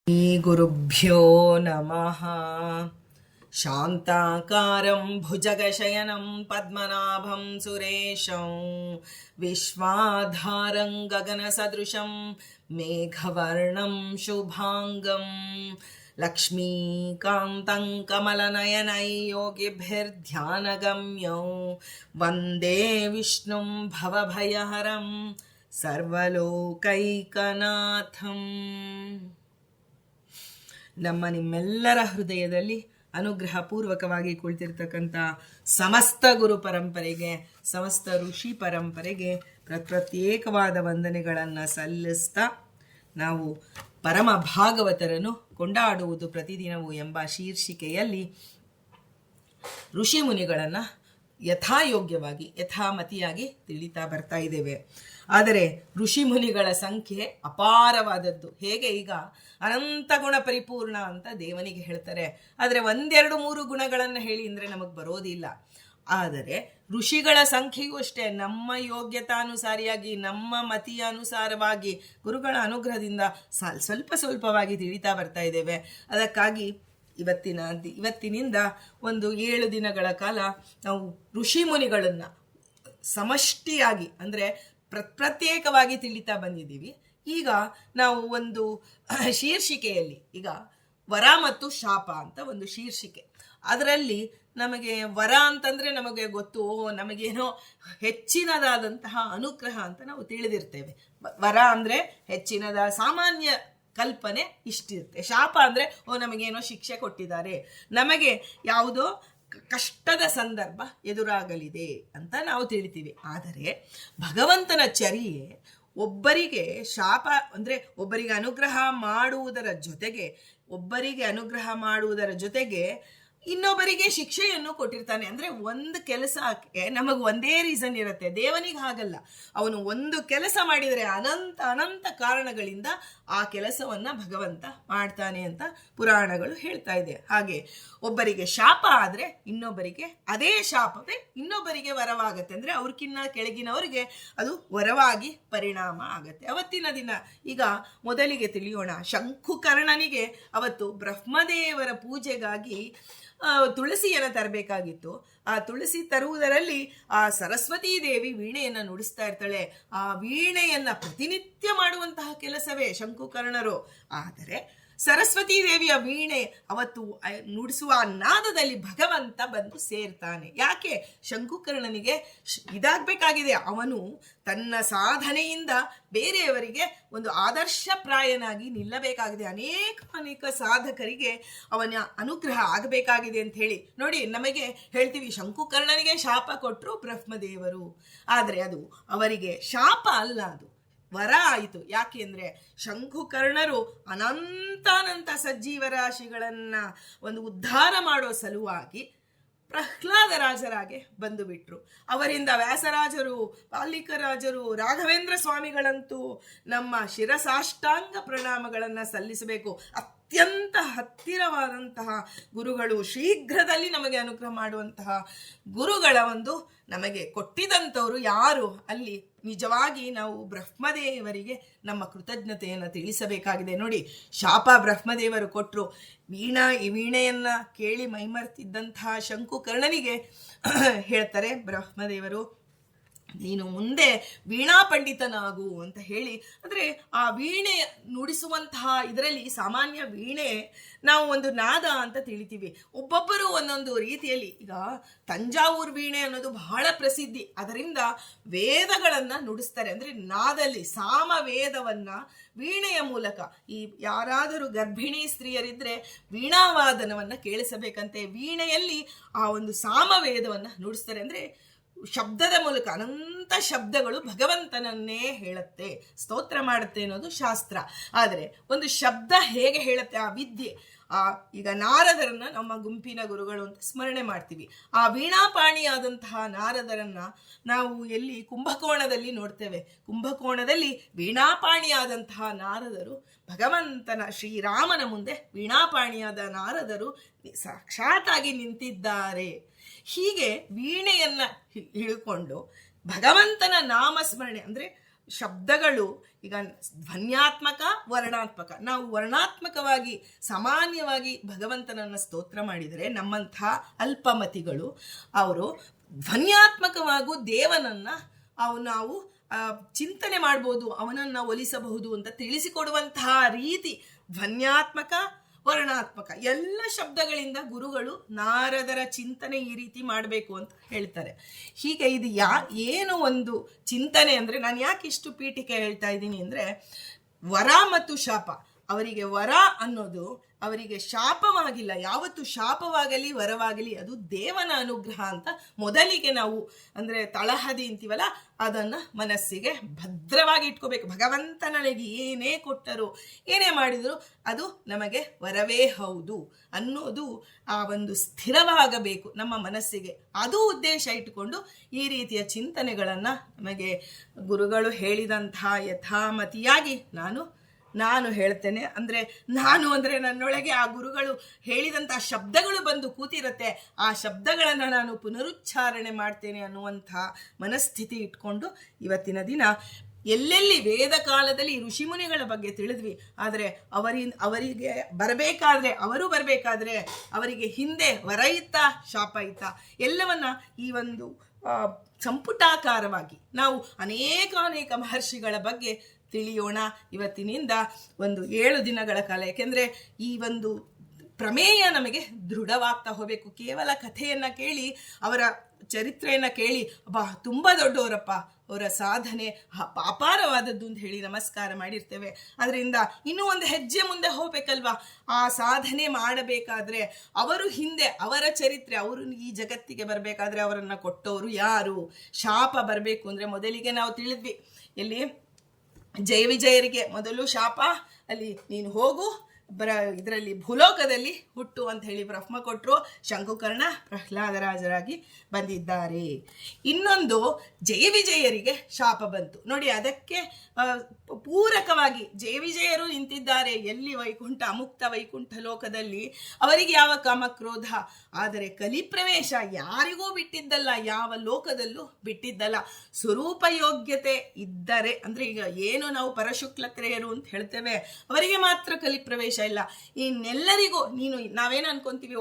ಗುರುಭ್ಯೋ ನಮಃ. ಶಾಂತಾಕಾರಂ ಭುಜಗಶಯನಂ ಪದ್ಮನಾಭಂ ಸುರೇಶಂ ವಿಶ್ವಾಧಾರಂ ಗಗನಸದೃಶಂ ಮೇಘವರ್ಣಂ ಶುಭಾಂಗಂ ಲಕ್ಷ್ಮೀಕಾಂತಂ ಕಮಲನಯನೈ ಯೋಗಿಭಿರ್ಧ್ಯಾನಗಮ್ಯಂ ವಂದೇ ವಿಷ್ಣುಂ ಭವಭಯಹರಂ ಸರ್ವಲೋಕೈಕನಾಥಂ. ನಿಮ್ಮೆಲ್ಲರ ಹೃದಯದಲ್ಲಿ ಅನುಗ್ರಹಪೂರ್ವಕವಾಗಿ ಕುಳಿತಿರ್ತಕ್ಕಂಥ ಸಮಸ್ತ ಗುರು ಪರಂಪರೆಗೆ, ಸಮಸ್ತ ಋಷಿ ಪರಂಪರೆಗೆ ಪ್ರತ್ಯೇಕವಾದ ವಂದನೆಗಳನ್ನು ಸಲ್ಲಿಸ್ತಾ, ನಾವು ಪರಮ ಭಾಗವತರನ್ನು ಕೊಂಡಾಡುವುದು ಪ್ರತಿದಿನವೂ ಎಂಬ ಶೀರ್ಷಿಕೆಯಲ್ಲಿ ಋಷಿ ಮುನಿಗಳನ್ನು ಯಥಾಯೋಗ್ಯವಾಗಿ ಯಥಾಮತಿಯಾಗಿ ತಿಳಿತಾ ಬರ್ತಾ ಇದ್ದೇವೆ. ಆದರೆ ಋಷಿ ಮುನಿಗಳ ಸಂಖ್ಯೆ ಅಪಾರವಾದದ್ದು. ಹೇಗೆ ಈಗ ಅನಂತ ಗುಣ ಪರಿಪೂರ್ಣ ಅಂತ ದೇವನಿಗೆ ಹೇಳ್ತಾರೆ, ಆದರೆ 1-2-3 ಗುಣಗಳನ್ನು ಹೇಳಿ ಅಂದರೆ ನಮಗೆ ಬರೋದಿಲ್ಲ. ಆದರೆ ಋಷಿಗಳ ಸಂಖ್ಯೆಯೂ ಅಷ್ಟೇ ನಮ್ಮ ಯೋಗ್ಯತಾನುಸಾರಿಯಾಗಿ, ನಮ್ಮ ಮತಿಯ ಅನುಸಾರವಾಗಿ ಗುರುಗಳ ಅನುಗ್ರಹದಿಂದ ಸ್ವಲ್ಪವಾಗಿ ತಿಳಿತಾ ಬರ್ತಾ ಇದ್ದೇವೆ. ಅದಕ್ಕಾಗಿ ಇವತ್ತಿನಿಂದ ಒಂದು 7 ದಿನಗಳ ಕಾಲ ನಾವು ಋಷಿ ಮುನಿಗಳನ್ನು ಸಮಷ್ಟಿಯಾಗಿ ಅಂದರೆ ಪ್ರತ್ಯೇಕವಾಗಿ ತಿಳಿತಾ ಬಂದಿದ್ದೀವಿ. ಈಗ ನಾವು ಒಂದು ಶೀರ್ಷಿಕೆಯಲ್ಲಿ, ಈಗ ವರ ಮತ್ತು ಶಾಪ ಅಂತ ಒಂದು ಶೀರ್ಷಿಕೆ, ಅದರಲ್ಲಿ ನಮಗೆ ವರ ಅಂತಂದರೆ ನಮಗೆ ಗೊತ್ತು, ನಮಗೇನೋ ಹೆಚ್ಚಿನದಾದಂತಹ ಅನುಗ್ರಹ ಅಂತ ನಾವು ತಿಳಿದಿರ್ತೇವೆ. ವರ ಅಂದರೆ ಹೆಚ್ಚಿನದ ಸಾಮಾನ್ಯ ಕಲ್ಪನೆ ಇಷ್ಟಿರುತ್ತೆ. ಶಾಪ ಅಂದರೆ ನಮಗೇನೋ ಶಿಕ್ಷೆ ಕೊಟ್ಟಿದ್ದಾರೆ, ನಮಗೆ ಯಾವುದೋ ಕಷ್ಟದ ಸಂದರ್ಭ ಎದುರಾಗಲಿದೆ ಅಂತ ನಾವು ತಿಳಿತೀವಿ. ಆದರೆ ಭಗವಂತನ ಚರ್ಯೆ ಒಬ್ಬರಿಗೆ ಶಾಪ ಅಂದರೆ ಒಬ್ಬರಿಗೆ ಅನುಗ್ರಹ ಮಾಡುವುದರ ಜೊತೆಗೆ ಇನ್ನೊಬ್ಬರಿಗೆ ಶಿಕ್ಷೆಯನ್ನು ಕೊಟ್ಟಿರ್ತಾನೆ. ಅಂದರೆ ಒಂದು ಕೆಲಸಕ್ಕೆ ನಮಗೆ ಒಂದೇ ರೀಸನ್ ಇರುತ್ತೆ. ದೇವನಿಗೆ ಹಾಗಲ್ಲ, ಅವನು ಒಂದು ಕೆಲಸ ಮಾಡಿದರೆ ಅನಂತ ಕಾರಣಗಳಿಂದ ಆ ಕೆಲಸವನ್ನ ಭಗವಂತ ಮಾಡ್ತಾನೆ ಅಂತ ಪುರಾಣಗಳು ಹೇಳ್ತಾ ಇದೆ. ಹಾಗೆ ಒಬ್ಬರಿಗೆ ಶಾಪ ಆದರೆ ಇನ್ನೊಬ್ಬರಿಗೆ ಅದೇ ಶಾಪವೇ ಇನ್ನೊಬ್ಬರಿಗೆ ವರವಾಗತ್ತೆ. ಅಂದರೆ ಅವ್ರಕ್ಕಿನ್ನ ಕೆಳಗಿನವರಿಗೆ ಅದು ವರವಾಗಿ ಪರಿಣಾಮ ಆಗತ್ತೆ. ಅವತ್ತಿನ ದಿನ ಈಗ ಮೊದಲಿಗೆ ತಿಳಿಯೋಣ. ಶಂಕುಕರ್ಣನಿಗೆ ಅವತ್ತು ಬ್ರಹ್ಮದೇವರ ಪೂಜೆಗಾಗಿ ತುಳಸಿಯನ್ನು ತರಬೇಕಾಗಿತ್ತು. ಆ ತುಳಸಿ ತರುವುದರಲ್ಲಿ ಆ ಸರಸ್ವತೀ ದೇವಿ ವೀಣೆಯನ್ನು ನುಡಿಸ್ತಾ ಇರ್ತಾಳೆ. ಆ ವೀಣೆಯನ್ನು ಪ್ರತಿನಿತ್ಯ ಮಾಡುವಂತಹ ಕೆಲಸವೇ ಶಂಕುಕರ್ಣರು. ಆದರೆ ಸರಸ್ವತೀ ದೇವಿಯ ವೀಣೆ ಅವತ್ತು ನುಡಿಸುವ ನಾದದಲ್ಲಿ ಭಗವಂತ ಬಂದು ಸೇರ್ತಾನೆ. ಯಾಕೆ? ಶಂಕುಕರ್ಣನಿಗೆ ಇದಾಗಬೇಕಾಗಿದೆ. ಅವನು ತನ್ನ ಸಾಧನೆಯಿಂದ ಬೇರೆಯವರಿಗೆ ಒಂದು ಆದರ್ಶಪ್ರಾಯನಾಗಿ ನಿಲ್ಲಬೇಕಾಗಿದೆ. ಅನೇಕ ಸಾಧಕರಿಗೆ ಅವನ ಅನುಗ್ರಹ ಆಗಬೇಕಾಗಿದೆ ಅಂತ ಹೇಳಿ ನೋಡಿ, ನಮಗೆ ಹೇಳ್ತೀವಿ ಶಂಕುಕರ್ಣನಿಗೆ ಶಾಪ ಕೊಟ್ಟರು ಬ್ರಹ್ಮದೇವರು. ಆದರೆ ಅದು ಅವರಿಗೆ ಶಾಪ ಅಲ್ಲ, ಅದು ವರ ಆಯಿತು. ಯಾಕೆ ಅಂದರೆ ಶಂಕುಕರ್ಣರು ಅನಂತ ಸಜ್ಜೀವರಾಶಿಗಳನ್ನ ಒಂದು ಉದ್ಧಾರ ಮಾಡೋ ಸಲುವಾಗಿ ಪ್ರಹ್ಲಾದ ರಾಜರಾಗೆ ಬಂದು ಬಿಟ್ರು. ಅವರಿಂದ ವ್ಯಾಸರಾಜರು, ಪಾಲಿಕರಾಜರು, ರಾಘವೇಂದ್ರ ಸ್ವಾಮಿಗಳಂತೂ ನಮ್ಮ ಶಿರಸಾಷ್ಟಾಂಗ ಪ್ರಣಾಮಗಳನ್ನು ಸಲ್ಲಿಸಬೇಕು. ಅತ್ಯಂತ ಹತ್ತಿರವಾದಂತಹ ಗುರುಗಳು, ಶೀಘ್ರದಲ್ಲಿ ನಮಗೆ ಅನುಗ್ರಹ ಮಾಡುವಂತಹ ಗುರುಗಳ ಒಂದು ನಮಗೆ ಕೊಟ್ಟಿದಂಥವರು ಯಾರು ಅಲ್ಲಿ ನಿಜವಾಗಿ ನಾವು ಬ್ರಹ್ಮದೇವರಿಗೆ ನಮ್ಮ ಕೃತಜ್ಞತೆಯನ್ನು ತಿಳಿಸಬೇಕಾಗಿದೆ. ನೋಡಿ, ಶಾಪ ಬ್ರಹ್ಮದೇವರು ಕೊಟ್ಟರು. ಈ ವೀಣೆಯನ್ನ ಕೇಳಿ ಮೈಮರ್ತಿದ್ದಂತಹ ಶಂಕುಕರ್ಣನಿಗೆ ಹೇಳ್ತಾರೆ ಬ್ರಹ್ಮದೇವರು, ನೀನು ಮುಂದೆ ವೀಣಾ ಪಂಡಿತನಾಗು ಅಂತ ಹೇಳಿ. ಅಂದರೆ ಆ ವೀಣೆ ನುಡಿಸುವಂತಹ ಇದರಲ್ಲಿ ಸಾಮಾನ್ಯ ವೀಣೆ ನಾವು ಒಂದು ನಾದ ಅಂತ ತಿಳಿತೀವಿ. ಒಬ್ಬೊಬ್ಬರು ಒಂದೊಂದು ರೀತಿಯಲ್ಲಿ. ಈಗ ತಂಜಾವೂರು ವೀಣೆ ಅನ್ನೋದು ಬಹಳ ಪ್ರಸಿದ್ಧಿ. ಅದರಿಂದ ವೇದಗಳನ್ನು ನುಡಿಸ್ತಾರೆ. ಅಂದರೆ ನಾದಲ್ಲಿ ಸಾಮವೇದವನ್ನ ವೀಣೆಯ ಮೂಲಕ, ಈ ಯಾರಾದರೂ ಗರ್ಭಿಣಿ ಸ್ತ್ರೀಯರಿದ್ರೆ ವೀಣಾವಾದನವನ್ನು ಕೇಳಿಸಬೇಕಂತೆ. ವೀಣೆಯಲ್ಲಿ ಆ ಒಂದು ಸಾಮವೇದವನ್ನು ನುಡಿಸ್ತಾರೆ. ಅಂದರೆ ಶಬ್ದದ ಮೂಲಕ ಅನಂತ ಶಬ್ದಗಳು ಭಗವಂತನನ್ನೇ ಹೇಳುತ್ತೆ, ಸ್ತೋತ್ರ ಮಾಡುತ್ತೆ ಅನ್ನೋದು ಶಾಸ್ತ್ರ. ಆದರೆ ಒಂದು ಶಬ್ದ ಹೇಗೆ ಹೇಳುತ್ತೆ, ಆ ವಿದ್ಯೆ. ಈಗ ನಾರದರನ್ನ ನಮ್ಮ ಗುಂಪಿನ ಗುರುಗಳು ಅಂತ ಸ್ಮರಣೆ ಮಾಡ್ತೀವಿ. ಆ ವೀಣಾಪಾಣಿಯಾದಂತಹ ನಾರದರನ್ನ ನಾವು ಎಲ್ಲಿ ಕುಂಭಕೋಣದಲ್ಲಿ ನೋಡ್ತೇವೆ. ಕುಂಭಕೋಣದಲ್ಲಿ ವೀಣಾಪಾಣಿಯಾದಂತಹ ನಾರದರು ಭಗವಂತನ ಶ್ರೀರಾಮನ ಮುಂದೆ ವೀಣಾಪಾಣಿಯಾದ ನಾರದರು ಸಾಕ್ಷಾತ್ತಾಗಿ ನಿಂತಿದ್ದಾರೆ. ಹೀಗೆ ವೀಣೆಯನ್ನ ಹಿಡ್ಕೊಂಡು ಭಗವಂತನ ನಾಮಸ್ಮರಣೆ ಅಂದರೆ ಶಬ್ದಗಳು ಈಗ ಧ್ವನ್ಯಾತ್ಮಕ, ವರ್ಣಾತ್ಮಕ. ನಾವು ವರ್ಣಾತ್ಮಕವಾಗಿ ಸಾಮಾನ್ಯವಾಗಿ ಭಗವಂತನನ್ನು ಸ್ತೋತ್ರ ಮಾಡಿದರೆ ನಮ್ಮಂಥ ಅಲ್ಪಮತಿಗಳು ಅವರು ಧ್ವನ್ಯಾತ್ಮಕವಾಗೂ ದೇವನನ್ನ ನಾವು ಚಿಂತನೆ ಮಾಡ್ಬೋದು, ಅವನನ್ನು ಒಲಿಸಬಹುದು ಅಂತ ತಿಳಿಸಿಕೊಡುವಂತಹ ರೀತಿ ಧ್ವನ್ಯಾತ್ಮಕ, ವರ್ಣಾತ್ಮಕ ಎಲ್ಲ ಶಬ್ದಗಳಿಂದ ಗುರುಗಳು ನಾರದರ ಚಿಂತನೆ ಈ ರೀತಿ ಮಾಡಬೇಕು ಅಂತ ಹೇಳ್ತಾರೆ. ಹೀಗೆ ಇದು ಏನು ಒಂದು ಚಿಂತನೆ ಅಂದರೆ, ನಾನು ಯಾಕೆ ಇಷ್ಟು ಪೀಠಿಕೆ ಹೇಳ್ತಾ ಇದ್ದೀನಿ ಅಂದರೆ, ವರ ಮತ್ತು ಶಾಪ, ಅವರಿಗೆ ವರ ಅನ್ನೋದು ಅವರಿಗೆ ಶಾಪವಾಗಿಲ್ಲ. ಯಾವತ್ತು ಶಾಪವಾಗಲಿ ವರವಾಗಲಿ ಅದು ದೇವನ ಅನುಗ್ರಹ ಅಂತ ಮೊದಲಿಗೆ ನಾವು ಅಂದರೆ ತಳಹದಿ ಅಂತೀವಲ್ಲ, ಅದನ್ನು ಮನಸ್ಸಿಗೆ ಭದ್ರವಾಗಿ ಇಟ್ಕೋಬೇಕು. ಭಗವಂತ ನನಗೆ ಏನೇ ಕೊಟ್ಟರು, ಏನೇ ಮಾಡಿದ್ರು ಅದು ನಮಗೆ ವರವೇ ಹೌದು ಅನ್ನೋದು ಆ ಒಂದು ಸ್ಥಿರವಾಗಬೇಕು ನಮ್ಮ ಮನಸ್ಸಿಗೆ. ಅದು ಉದ್ದೇಶ ಇಟ್ಟುಕೊಂಡು ಈ ರೀತಿಯ ಚಿಂತನೆಗಳನ್ನು ನಮಗೆ ಗುರುಗಳು ಹೇಳಿದಂತಹ ಯಥಾಮತಿಯಾಗಿ ನಾನು ಹೇಳ್ತೇನೆ. ನಾನು ನನ್ನೊಳಗೆ ಆ ಗುರುಗಳು ಹೇಳಿದಂಥ ಶಬ್ದಗಳು ಬಂದು ಕೂತಿರುತ್ತೆ, ಆ ಶಬ್ದಗಳನ್ನು ನಾನು ಪುನರುಚ್ಚಾರಣೆ ಮಾಡ್ತೇನೆ ಅನ್ನುವಂಥ ಮನಸ್ಥಿತಿ ಇಟ್ಕೊಂಡು ಇವತ್ತಿನ ದಿನ ಎಲ್ಲೆಲ್ಲಿ ವೇದ ಕಾಲದಲ್ಲಿ ಋಷಿಮುನಿಗಳ ಬಗ್ಗೆ ತಿಳಿದ್ವಿ, ಆದರೆ ಅವರಿಗೆ ಬರಬೇಕಾದ್ರೆ ಅವರಿಗೆ ಹಿಂದೆ ವರ ಇತ್ತ, ಶಾಪ ಇತ್ತ, ಎಲ್ಲವನ್ನ ಈ ಒಂದು ಸಂಪುಟಾಕಾರವಾಗಿ ನಾವು ಅನೇಕ ಮಹರ್ಷಿಗಳ ಬಗ್ಗೆ ತಿಳಿಯೋಣ ಇವತ್ತಿನಿಂದ ಒಂದು 7 ದಿನಗಳ ಕಾಲ. ಯಾಕೆಂದರೆ ಈ ಒಂದು ಪ್ರಮೇಯ ನಮಗೆ ದೃಢವಾಗ್ತಾ ಹೋಗಬೇಕು. ಕೇವಲ ಕಥೆಯನ್ನು ಕೇಳಿ, ಅವರ ಚರಿತ್ರೆಯನ್ನು ಕೇಳಿ ತುಂಬ ದೊಡ್ಡವರಪ್ಪ, ಅವರ ಸಾಧನೆ ಅಪಾರವಾದದ್ದು ಅಂತ ಹೇಳಿ ನಮಸ್ಕಾರ ಮಾಡಿರ್ತೇವೆ. ಅದರಿಂದ ಇನ್ನೂ ಒಂದು ಹೆಜ್ಜೆ ಮುಂದೆ ಹೋಗ್ಬೇಕಲ್ವಾ? ಆ ಸಾಧನೆ ಮಾಡಬೇಕಾದ್ರೆ ಅವರು ಹಿಂದೆ ಅವರ ಚರಿತ್ರೆ, ಅವರು ಈ ಜಗತ್ತಿಗೆ ಬರಬೇಕಾದ್ರೆ ಅವರನ್ನು ಕೊಟ್ಟವರು ಯಾರು? ಶಾಪ ಬರಬೇಕು ಅಂದರೆ ಮೊದಲಿಗೆ ನಾವು ತಿಳಿದ್ವಿ, ಎಲ್ಲಿ ಜಯ ವಿಜಯರಿಗೆ ಮೊದಲು ಶಾಪ, ಅಲ್ಲಿ ನೀನು ಹೋಗು ಇದರಲ್ಲಿ ಭೂಲೋಕದಲ್ಲಿ ಹುಟ್ಟು ಅಂತ ಹೇಳಿ ಬ್ರಹ್ಮ ಕೊಟ್ಟರು. ಶಂಕುಕರ್ಣ ಪ್ರಹ್ಲಾದರಾಜರಾಗಿ ಬಂದಿದ್ದಾರೆ. ಇನ್ನೊಂದು ಜಯ ವಿಜಯರಿಗೆ ಶಾಪ ಬಂತು ನೋಡಿ. ಅದಕ್ಕೆ ಪೂರಕವಾಗಿ ಜಯ ವಿಜಯರು ನಿಂತಿದ್ದಾರೆ ಎಲ್ಲಿ? ವೈಕುಂಠ, ಅಮುಕ್ತ ವೈಕುಂಠ ಲೋಕದಲ್ಲಿ. ಅವರಿಗೆ ಯಾವ ಕಾಮಕ್ರೋಧ, ಆದರೆ ಕಲಿಪ್ರವೇಶ ಯಾರಿಗೂ ಬಿಟ್ಟಿದ್ದಲ್ಲ, ಯಾವ ಲೋಕದಲ್ಲೂ ಬಿಟ್ಟಿದ್ದಲ್ಲ. ಸ್ವರೂಪ ಯೋಗ್ಯತೆ ಇದ್ದರೆ ಅಂದರೆ ಈಗ ಏನು ನಾವು ಪರಶುಕ್ಲತ್ರೆಯರು ಅಂತ ಹೇಳ್ತೇವೆ, ಅವರಿಗೆ ಮಾತ್ರ ಕಲಿಪ್ರವೇಶ ಇಲ್ಲ. ಇನ್ನೆಲ್ಲರಿಗೂ ನಾವೇನು ಅನ್ಕೊಂತೀವಿ,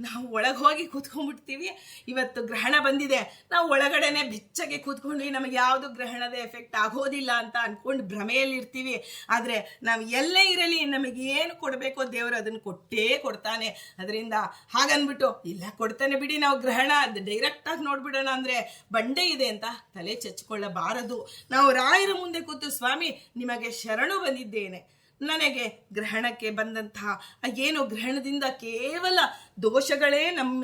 ನಾವು ಒಳಗೆ ಹೋಗಿ ಕೂತ್ಕೊಂಡ್ಬಿಡ್ತೀವಿ, ಇವತ್ತು ಗ್ರಹಣ ಬಂದಿದೆ, ನಾವು ಒಳಗಡೆನೆ ಬೆಚ್ಚಗೆ ಕೂತ್ಕೊಂಡ್ವಿ, ನಮಗೆ ಯಾವುದು ಗ್ರಹಣದ ಎಫೆಕ್ಟ್ ಆಗೋದಿಲ್ಲ ಅಂತ ಅನ್ಕೊಂಡು ಭ್ರಮೆಯಲ್ಲಿ ಇರ್ತೀವಿ. ಆದರೆ ನಾವು ಎಲ್ಲೇ ಇರಲಿ ನಮಗೆ ಏನು ಕೊಡಬೇಕೋ ದೇವರು ಅದನ್ನು ಕೊಟ್ಟೇ ಕೊಡ್ತಾನೆ. ಅದರಿಂದ ಹಾಗನ್ಬಿಟ್ಟು ಇಲ್ಲ ಕೊಡ್ತಾನೆ ಬಿಡಿ, ನಾವು ಗ್ರಹಣ ಡೈರೆಕ್ಟಾಗಿ ನೋಡ್ಬಿಡೋಣ ಅಂದರೆ ಬಂಡೆ ಇದೆ ಅಂತ ತಲೆ ಚಚ್ಕೊಳ್ಳಬಾರದು. ನಾವು ರಾಯರ ಮುಂದೆ ಕೂತು, ಸ್ವಾಮಿ ನಿಮಗೆ ಶರಣು ಬಂದಿದ್ದೇನೆ, ನನಗೆ ಗ್ರಹಣಕ್ಕೆ ಬಂದಂತಹ ಏನು ಗ್ರಹಣದಿಂದ ಕೇವಲ ದೋಷಗಳೇ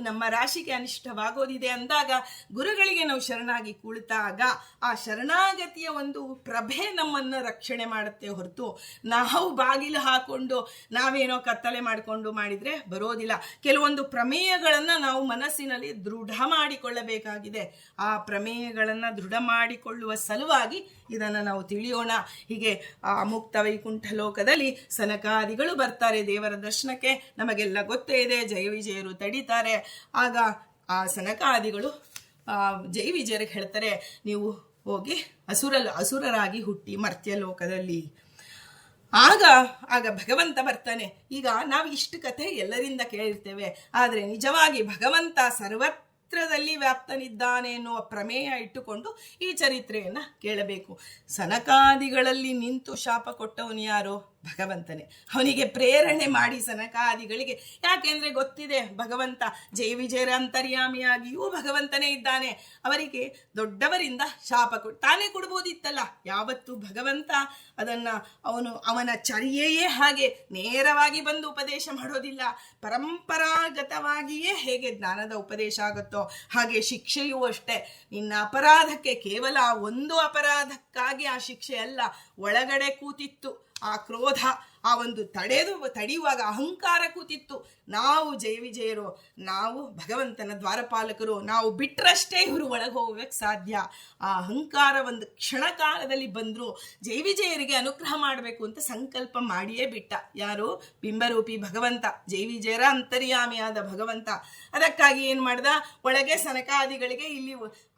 ನಮ್ಮ ರಾಶಿಗೆ ಅನಿಷ್ಟವಾಗೋದಿದೆ ಅಂದಾಗ ಗುರುಗಳಿಗೆ ನಾವು ಶರಣಾಗಿ ಕುಳಿತಾಗ ಆ ಶರಣಾಗತಿಯ ಒಂದು ಪ್ರಭೆ ನಮ್ಮನ್ನು ರಕ್ಷಣೆ ಮಾಡುತ್ತೆ ಹೊರತು ನಾವು ಬಾಗಿಲು ಹಾಕೊಂಡು ನಾವೇನೋ ಕತ್ತಲೆ ಮಾಡಿಕೊಂಡು ಮಾಡಿದರೆ ಬರೋದಿಲ್ಲ. ಕೆಲವೊಂದು ಪ್ರಮೇಯಗಳನ್ನು ನಾವು ಮನಸ್ಸಿನಲ್ಲಿ ದೃಢ ಮಾಡಿಕೊಳ್ಳಬೇಕಾಗಿದೆ. ಆ ಪ್ರಮೇಯಗಳನ್ನು ದೃಢ ಮಾಡಿಕೊಳ್ಳುವ ಸಲುವಾಗಿ ಇದನ್ನು ನಾವು ತಿಳಿಯೋಣ. ಹೀಗೆ ಆ ಮುಕ್ತ ವೈಕುಂಠ ಲೋಕದಲ್ಲಿ ಸನಕಾದಿಗಳು ಬರ್ತಾರೆ ದೇವರ ದರ್ಶನಕ್ಕೆ. ನಮಗೆಲ್ಲ ಗೊತ್ತೇ ಇದೆ, ಜಯ ವಿಜಯರು ತಡೀತಾರೆ. ಆಗ ಆ ಸನಕಾದಿಗಳು ಜಯ ವಿಜಯರಿಗೆ ಹೇಳ್ತಾರೆ, ನೀವು ಹೋಗಿ ಅಸುರರಾಗಿ ಹುಟ್ಟಿ ಮರ್ತ್ಯ ಲೋಕದಲ್ಲಿ. ಆಗ ಭಗವಂತ ಬರ್ತಾನೆ. ಈಗ ನಾವು ಇಷ್ಟು ಕಥೆ ಎಲ್ಲರಿಂದ ಕೇಳಿರ್ತೇವೆ, ಆದರೆ ನಿಜವಾಗಿ ಭಗವಂತ ಸರ್ವತ್ರದಲ್ಲಿ ವ್ಯಾಪ್ತನಿದ್ದಾನೆ ಎನ್ನುವ ಪ್ರಮೇಯ ಇಟ್ಟುಕೊಂಡು ಈ ಚರಿತ್ರೆಯನ್ನು ಕೇಳಬೇಕು. ಸನಕಾದಿಗಳಲ್ಲಿ ನಿಂತು ಶಾಪ ಕೊಟ್ಟವನು ಯಾರು? ಭಗವಂತನೇ. ಅವನಿಗೆ ಪ್ರೇರಣೆ ಮಾಡಿ ಸನಕಾದಿಗಳಿಗೆ, ಯಾಕೆಂದ್ರೆ ಗೊತ್ತಿದೆ ಭಗವಂತ ಜಯ ವಿಜಯರ ಅಂತರ್ಯಾಮಿಯಾಗಿಯೂ ಭಗವಂತನೇ ಇದ್ದಾನೆ. ಅವರಿಗೆ ದೊಡ್ಡವರಿಂದ ಶಾಪ ತಾನೇ ಕೊಡ್ಬೋದಿತ್ತಲ್ಲ. ಯಾವತ್ತು ಭಗವಂತ ಅವನ ಚರ್ಯೆಯೇ ಹಾಗೆ ನೇರವಾಗಿ ಬಂದು ಉಪದೇಶ ಮಾಡೋದಿಲ್ಲ. ಪರಂಪರಾಗತವಾಗಿಯೇ ಹೇಗೆ ಜ್ಞಾನದ ಉಪದೇಶ ಆಗುತ್ತೋ ಹಾಗೆ ಶಿಕ್ಷೆಯೂ ಅಷ್ಟೇ. ನಿನ್ನ ಅಪರಾಧಕ್ಕೆ ಕೇವಲ ಒಂದು ಅಪರಾಧಕ್ಕಾಗಿ ಆ ಶಿಕ್ಷೆ ಅಲ್ಲ, ಒಳಗಡೆ ಕೂತಿತ್ತು ಆ ಕ್ರೋಧ, ಆ ಒಂದು ತಡೆಯುವಾಗ ಅಹಂಕಾರ ಕೂತಿತ್ತು. ನಾವು ಜಯ ವಿಜಯರು, ನಾವು ಭಗವಂತನ ದ್ವಾರಪಾಲಕರು, ನಾವು ಬಿಟ್ಟರಷ್ಟೇ ಇವರು ಒಳಗೆ ಹೋಗೋಕ್ಕೆ ಸಾಧ್ಯ. ಆ ಅಹಂಕಾರ ಒಂದು ಕ್ಷಣಕಾಲದಲ್ಲಿ ಬಂದರೂ ಜಯ ವಿಜಯರಿಗೆ ಅನುಗ್ರಹ ಮಾಡಬೇಕು ಅಂತ ಸಂಕಲ್ಪ ಮಾಡಿಯೇ ಬಿಟ್ಟ. ಯಾರು? ಬಿಂಬರೂಪಿ ಭಗವಂತ, ಜಯ ವಿಜಯರ ಅಂತರ್ಯಾಮಿಯಾದ ಭಗವಂತ. ಅದಕ್ಕಾಗಿ ಏನು ಮಾಡ್ದ? ಒಳಗೆ ಸನಕಾದಿಗಳಿಗೆ,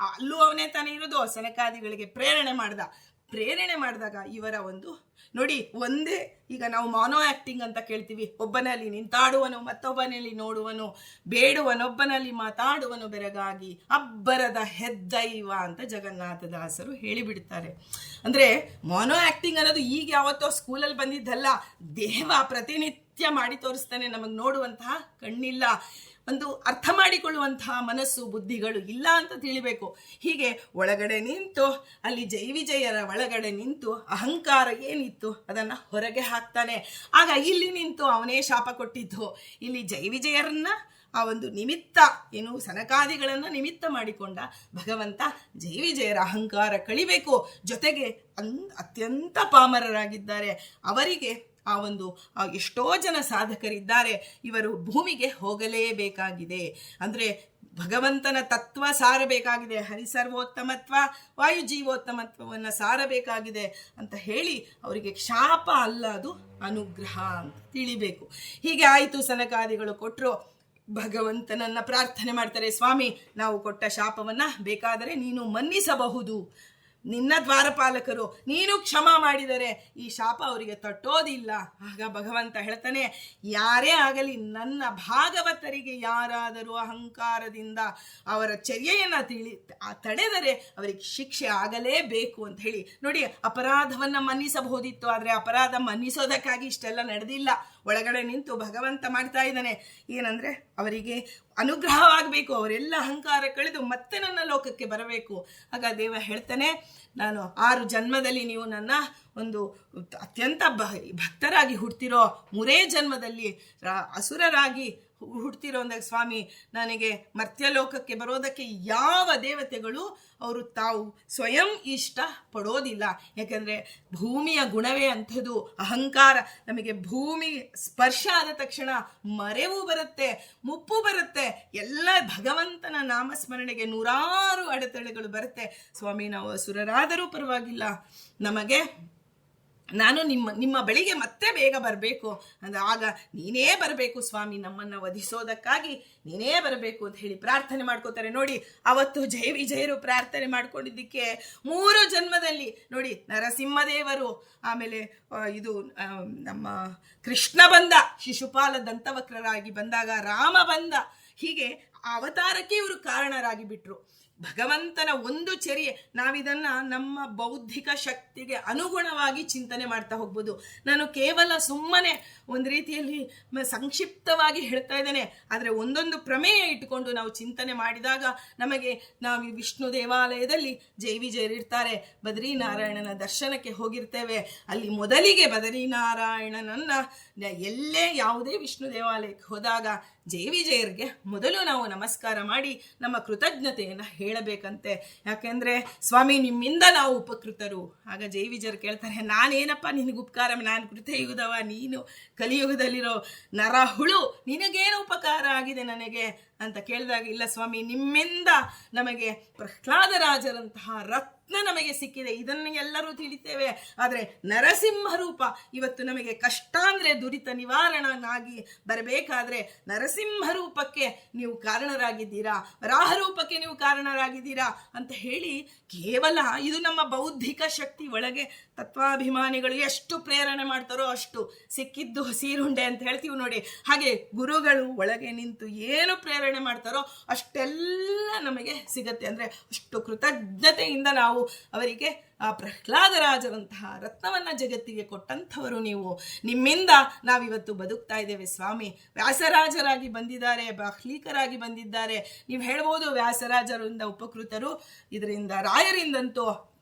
ಅಲ್ಲೂ ಅವನೇ ತಾನೇ ಇರೋದು, ಸನಕಾದಿಗಳಿಗೆ ಪ್ರೇರಣೆ ಮಾಡ್ದ. ಪ್ರೇರಣೆ ಮಾಡಿದಾಗ ಇವರ ಒಂದು ನೋಡಿ, ಒಂದೇ ಈಗ ನಾವು ಮಾನೋ ಆಕ್ಟಿಂಗ್ ಅಂತ ಕೇಳ್ತೀವಿ. ಒಬ್ಬನಲ್ಲಿ ನಿಂತಾಡುವನು, ಮತ್ತೊಬ್ಬನಲ್ಲಿ ನೋಡುವನು, ಬೇಡುವನೊಬ್ಬನಲ್ಲಿ ಮಾತಾಡುವನು ಬೆರಗಾಗಿ, ಅಬ್ಬರದ ಹೆದ್ದೈವ ಅಂತ ಜಗನ್ನಾಥದಾಸರು ಹೇಳಿಬಿಡ್ತಾರೆ. ಅಂದ್ರೆ ಮಾನೋ ಆಕ್ಟಿಂಗ್ ಅನ್ನೋದು ಈಗ ಯಾವತ್ತೋ ಸ್ಕೂಲಲ್ಲಿ ಬಂದಿದ್ದಲ್ಲ. ದೇವ ಪ್ರತಿನಿತ್ಯ ಮಾಡಿ ತೋರಿಸ್ತಾನೆ. ನಮಗೆ ನೋಡುವಂತಹ ಕಣ್ಣಿಲ್ಲ, ಒಂದು ಅರ್ಥ ಮಾಡಿಕೊಳ್ಳುವಂತಹ ಮನಸ್ಸು ಬುದ್ಧಿಗಳು ಇಲ್ಲ ಅಂತ ತಿಳಿಬೇಕು. ಹೀಗೆ ಒಳಗಡೆ ನಿಂತು, ಅಲ್ಲಿ ಜೈವಿಜಯರ ಒಳಗಡೆ ನಿಂತು ಅಹಂಕಾರ ಏನಿತ್ತು ಅದನ್ನ ಹೊರಗೆ ಹಾಕ್ತಾನೆ. ಆಗ ಇಲ್ಲಿ ನಿಂತು ಅವನೇ ಶಾಪ ಕೊಟ್ಟಿದ್ದು. ಇಲ್ಲಿ ಜೈವಿಜಯರನ್ನ ಆ ಒಂದು ನಿಮಿತ್ತ ಏನು ಸನಕಾದಿಗಳನ್ನ ನಿಮಿತ್ತ ಮಾಡಿಕೊಂಡ ಭಗವಂತ ಜೈವಿಜಯರ ಅಹಂಕಾರ ಕಳಿಬೇಕು. ಜೊತೆಗೆ ಅತ್ಯಂತ ಪಾಮರರಾಗಿದ್ದಾರೆ ಅವರಿಗೆ ಆ ಒಂದು ಎಷ್ಟೋ ಜನ ಸಾಧಕರಿದ್ದಾರೆ, ಇವರು ಭೂಮಿಗೆ ಹೋಗಲೇಬೇಕಾಗಿದೆ. ಅಂದ್ರೆ ಭಗವಂತನ ತತ್ವ ಸಾರಬೇಕಾಗಿದೆ, ಹರಿಸರ್ವೋತ್ತಮತ್ವ ವಾಯು ಜೀವೋತ್ತಮತ್ವವನ್ನು ಸಾರಬೇಕಾಗಿದೆ ಅಂತ ಹೇಳಿ ಅವರಿಗೆ ಶಾಪ ಅಲ್ಲ, ಅದು ಅನುಗ್ರಹ ಅಂತ ತಿಳಿಬೇಕು. ಹೀಗೆ ಆಯಿತು, ಸನಕಾದಿಗಳು ಕೊಟ್ಟರು. ಭಗವಂತನನ್ನ ಪ್ರಾರ್ಥನೆ ಮಾಡ್ತಾರೆ, ಸ್ವಾಮಿ ನಾವು ಕೊಟ್ಟ ಶಾಪವನ್ನ ಬೇಕಾದರೆ ನೀನು ಮನ್ನಿಸಬಹುದು, ನಿನ್ನ ದ್ವಾರಪಾಲಕರು, ನೀನು ಕ್ಷಮ ಮಾಡಿದರೆ ಈ ಶಾಪ ಅವರಿಗೆ ತಟ್ಟೋದಿಲ್ಲ. ಆಗ ಭಗವಂತ ಹೇಳ್ತಾನೆ, ಯಾರೇ ಆಗಲಿ ನನ್ನ ಭಾಗವತರಿಗೆ ಯಾರಾದರೂ ಅಹಂಕಾರದಿಂದ ಅವರ ಚರ್ಯೆಯನ್ನ ತಡೆದರೆ ಅವರಿಗೆ ಶಿಕ್ಷೆ ಆಗಲೇಬೇಕು ಅಂತ ಹೇಳಿ. ನೋಡಿ, ಅಪರಾಧವನ್ನ ಮನ್ನಿಸಬಹುದಿತ್ತು, ಆದರೆ ಅಪರಾಧ ಮನ್ನಿಸೋದಕ್ಕಾಗಿ ಇಷ್ಟೆಲ್ಲ ನಡೆದಿಲ್ಲ. ಒಳಗಡೆ ನಿಂತು ಭಗವಂತ ಮಾಡ್ತಾ ಇದ್ದಾನೆ ಏನಂದ್ರೆ ಅವರಿಗೆ ಅನುಗ್ರಹವಾಗಬೇಕು, ಅವರೆಲ್ಲ ಅಹಂಕಾರ ಕಳೆದು ಮತ್ತೆ ನನ್ನ ಲೋಕಕ್ಕೆ ಬರಬೇಕು. ಆಗ ದೇವ ಹೇಳ್ತಾನೆ, ನಾನು 6 ಜನ್ಮದಲ್ಲಿ ನೀವು ನನ್ನ ಒಂದು ಅತ್ಯಂತ ಭಕ್ತರಾಗಿ ಹುಡ್ತಿರೋ, 3 ಜನ್ಮದಲ್ಲಿ ಅಸುರರಾಗಿ ಹುಡ್ತಿರೋ ಅಂದಾಗ ಸ್ವಾಮಿ ನನಗೆ ಮರ್ತ್ಯಲೋಕಕ್ಕೆ ಬರೋದಕ್ಕೆ ಯಾವ ದೇವತೆಗಳು ಅವರು ತಾವು ಸ್ವಯಂ ಇಷ್ಟ ಪಡೋದಿಲ್ಲ. ಯಾಕಂದರೆ ಭೂಮಿಯ ಗುಣವೇ ಅಂಥದ್ದು, ಅಹಂಕಾರ. ನಮಗೆ ಭೂಮಿ ಸ್ಪರ್ಶ ಆದ ತಕ್ಷಣ ಮರೆವು ಬರುತ್ತೆ, ಮುಪ್ಪು ಬರುತ್ತೆ, ಎಲ್ಲ ಭಗವಂತನ ನಾಮಸ್ಮರಣೆಗೆ 100 ಅಡೆತಡೆಗಳು ಬರುತ್ತೆ. ಸ್ವಾಮಿ ನಾವು ಅಸುರರಾದರೂ ಪರವಾಗಿಲ್ಲ, ನಮಗೆ ನಾನು ನಿಮ್ಮ ಬಳಿಗೆ ಮತ್ತೆ ಬೇಗ ಬರಬೇಕು ಅಂದ್ರೆ ಆಗ ನೀನೇ ಬರಬೇಕು ಸ್ವಾಮಿ, ನಮ್ಮನ್ನು ವಧಿಸೋದಕ್ಕಾಗಿ ನೀನೇ ಬರಬೇಕು ಅಂತ ಹೇಳಿ ಪ್ರಾರ್ಥನೆ ಮಾಡ್ಕೋತಾರೆ. ನೋಡಿ, ಅವತ್ತು ಜಯವಿಜಯರು ಪ್ರಾರ್ಥನೆ ಮಾಡ್ಕೊಂಡಿದ್ದಕ್ಕೆ 3 ಜನ್ಮದಲ್ಲಿ ನೋಡಿ, ನರಸಿಂಹದೇವರು, ಆಮೇಲೆ ಇದು ನಮ್ಮ ಕೃಷ್ಣ ಬಂದ, ಶಿಶುಪಾಲ ದಂತವಕ್ರರಾಗಿ ಬಂದಾಗ ರಾಮ ಬಂದ, ಹೀಗೆ ಅವತಾರಕ್ಕೆ ಇವರು ಕಾರಣರಾಗಿ ಬಿಟ್ರು. ಭಗವಂತನ ಒಂದು ಚರ್ಯೆ, ನಾವಿದನ್ನ ನಮ್ಮ ಬೌದ್ಧಿಕ ಶಕ್ತಿಗೆ ಅನುಗುಣವಾಗಿ ಚಿಂತನೆ ಮಾಡ್ತಾ ಹೋಗ್ಬೋದು. ನಾನು ಕೇವಲ ಸುಮ್ಮನೆ ಒಂದು ರೀತಿಯಲ್ಲಿ ಸಂಕ್ಷಿಪ್ತವಾಗಿ ಹೇಳ್ತಾ ಇದ್ದೇನೆ, ಆದರೆ ಒಂದೊಂದು ಪ್ರಮೇಯ ಇಟ್ಟುಕೊಂಡು ನಾವು ಚಿಂತನೆ ಮಾಡಿದಾಗ ನಮಗೆ, ನಾವು ವಿಷ್ಣು ದೇವಾಲಯದಲ್ಲಿ ಜೈವಿಜಯರಿರ್ತಾರೆ, ಬದ್ರಿನಾರಾಯಣನ ದರ್ಶನಕ್ಕೆ ಹೋಗಿರ್ತೇವೆ. ಅಲ್ಲಿ ಮೊದಲಿಗೆ ಬದ್ರಿನಾರಾಯಣನನ್ನ ಎಲ್ಲೇ ಯಾವುದೇ ವಿಷ್ಣು ದೇವಾಲಯಕ್ಕೆ ಹೋದಾಗ ಜೈವಿಜಯರಿಗೆ ಮೊದಲು ನಾವು ನಮಸ್ಕಾರ ಮಾಡಿ ನಮ್ಮ ಕೃತಜ್ಞತೆಯನ್ನು ಹೇಳಬೇಕಂತೆ. ಯಾಕೆಂದ್ರೆ ಸ್ವಾಮಿ ನಿಮ್ಮಿಂದ ನಾವು ಉಪಕೃತರು. ಆಗ ಜೈವಿಜಯರು ಕೇಳ್ತಾರೆ, ನಾನೇನಪ್ಪ ನಿನಗೆ ಉಪಕಾರ, ನಾನು ಕೃತಯುಗದವ, ನೀನು ಕಲಿಯುಗದಲ್ಲಿರೋ ನರ ಹುಳು, ನಿನಗೇನು ಉಪಕಾರ ಆಗಿದೆ ನನಗೆ ಅಂತ ಕೇಳಿದಾಗ, ಇಲ್ಲ ಸ್ವಾಮಿ ನಿಮ್ಮಿಂದ ನಮಗೆ ಪ್ರಹ್ಲಾದರಾಜರಂತಹ ರತ್ನ ನಮಗೆ ಸಿಕ್ಕಿದೆ, ಇದನ್ನು ಎಲ್ಲರೂ ತಿಳಿತೇವೆ. ಆದರೆ ನರಸಿಂಹ ರೂಪ ಇವತ್ತು ನಮಗೆ ಕಷ್ಟ ಅಂದ್ರೆ ದುರಿತ ನಿವಾರಣನಾಗಿ ಬರಬೇಕಾದ್ರೆ ನರಸಿಂಹ ರೂಪಕ್ಕೆ ನೀವು ಕಾರಣರಾಗಿದ್ದೀರಾ, ವರಾಹ ರೂಪಕ್ಕೆ ನೀವು ಕಾರಣರಾಗಿದ್ದೀರಾ ಅಂತ ಹೇಳಿ, ಕೇವಲ ಇದು ನಮ್ಮ ಬೌದ್ಧಿಕ ಶಕ್ತಿ ಒಳಗೆ ತತ್ವಾಭಿಮಾನಿಗಳು ಎಷ್ಟು ಪ್ರೇರಣೆ ಮಾಡ್ತಾರೋ ಅಷ್ಟು ಸಿಕ್ಕಿದ್ದು ಹಸೀರುಂಡೆ ಅಂತ ಹೇಳ್ತೀವಿ ನೋಡಿ. ಹಾಗೆ ಗುರುಗಳು ಒಳಗೆ ನಿಂತು ಏನು ಪ್ರೇರಣೆ ಮಾಡ್ತಾರೋ ಅಷ್ಟೆಲ್ಲ ನಮಗೆ ಸಿಗತ್ತೆ. ಅಂದ್ರೆ ಅಷ್ಟು ಕೃತಜ್ಞತೆಯಿಂದ ನಾವು ಅವರಿಗೆ ಆ ಪ್ರಹ್ಲಾದರಾಜರಂತಹ ರತ್ನವನ್ನ ಜಗತ್ತಿಗೆ ಕೊಟ್ಟಂಥವರು ನೀವು, ನಿಮ್ಮಿಂದ ನಾವಿವತ್ತು ಬದುಕ್ತಾ ಇದ್ದೇವೆ ಸ್ವಾಮಿ. ವ್ಯಾಸರಾಜರಾಗಿ ಬಂದಿದ್ದಾರೆ, ಬಾಹ್ಲೀಕರಾಗಿ ಬಂದಿದ್ದಾರೆ. ನೀವು ಹೇಳ್ಬೋದು ವ್ಯಾಸರಾಜರಿಂದ ಉಪಕೃತರು, ಇದರಿಂದ ರಾಯರಿಂದಂತೂ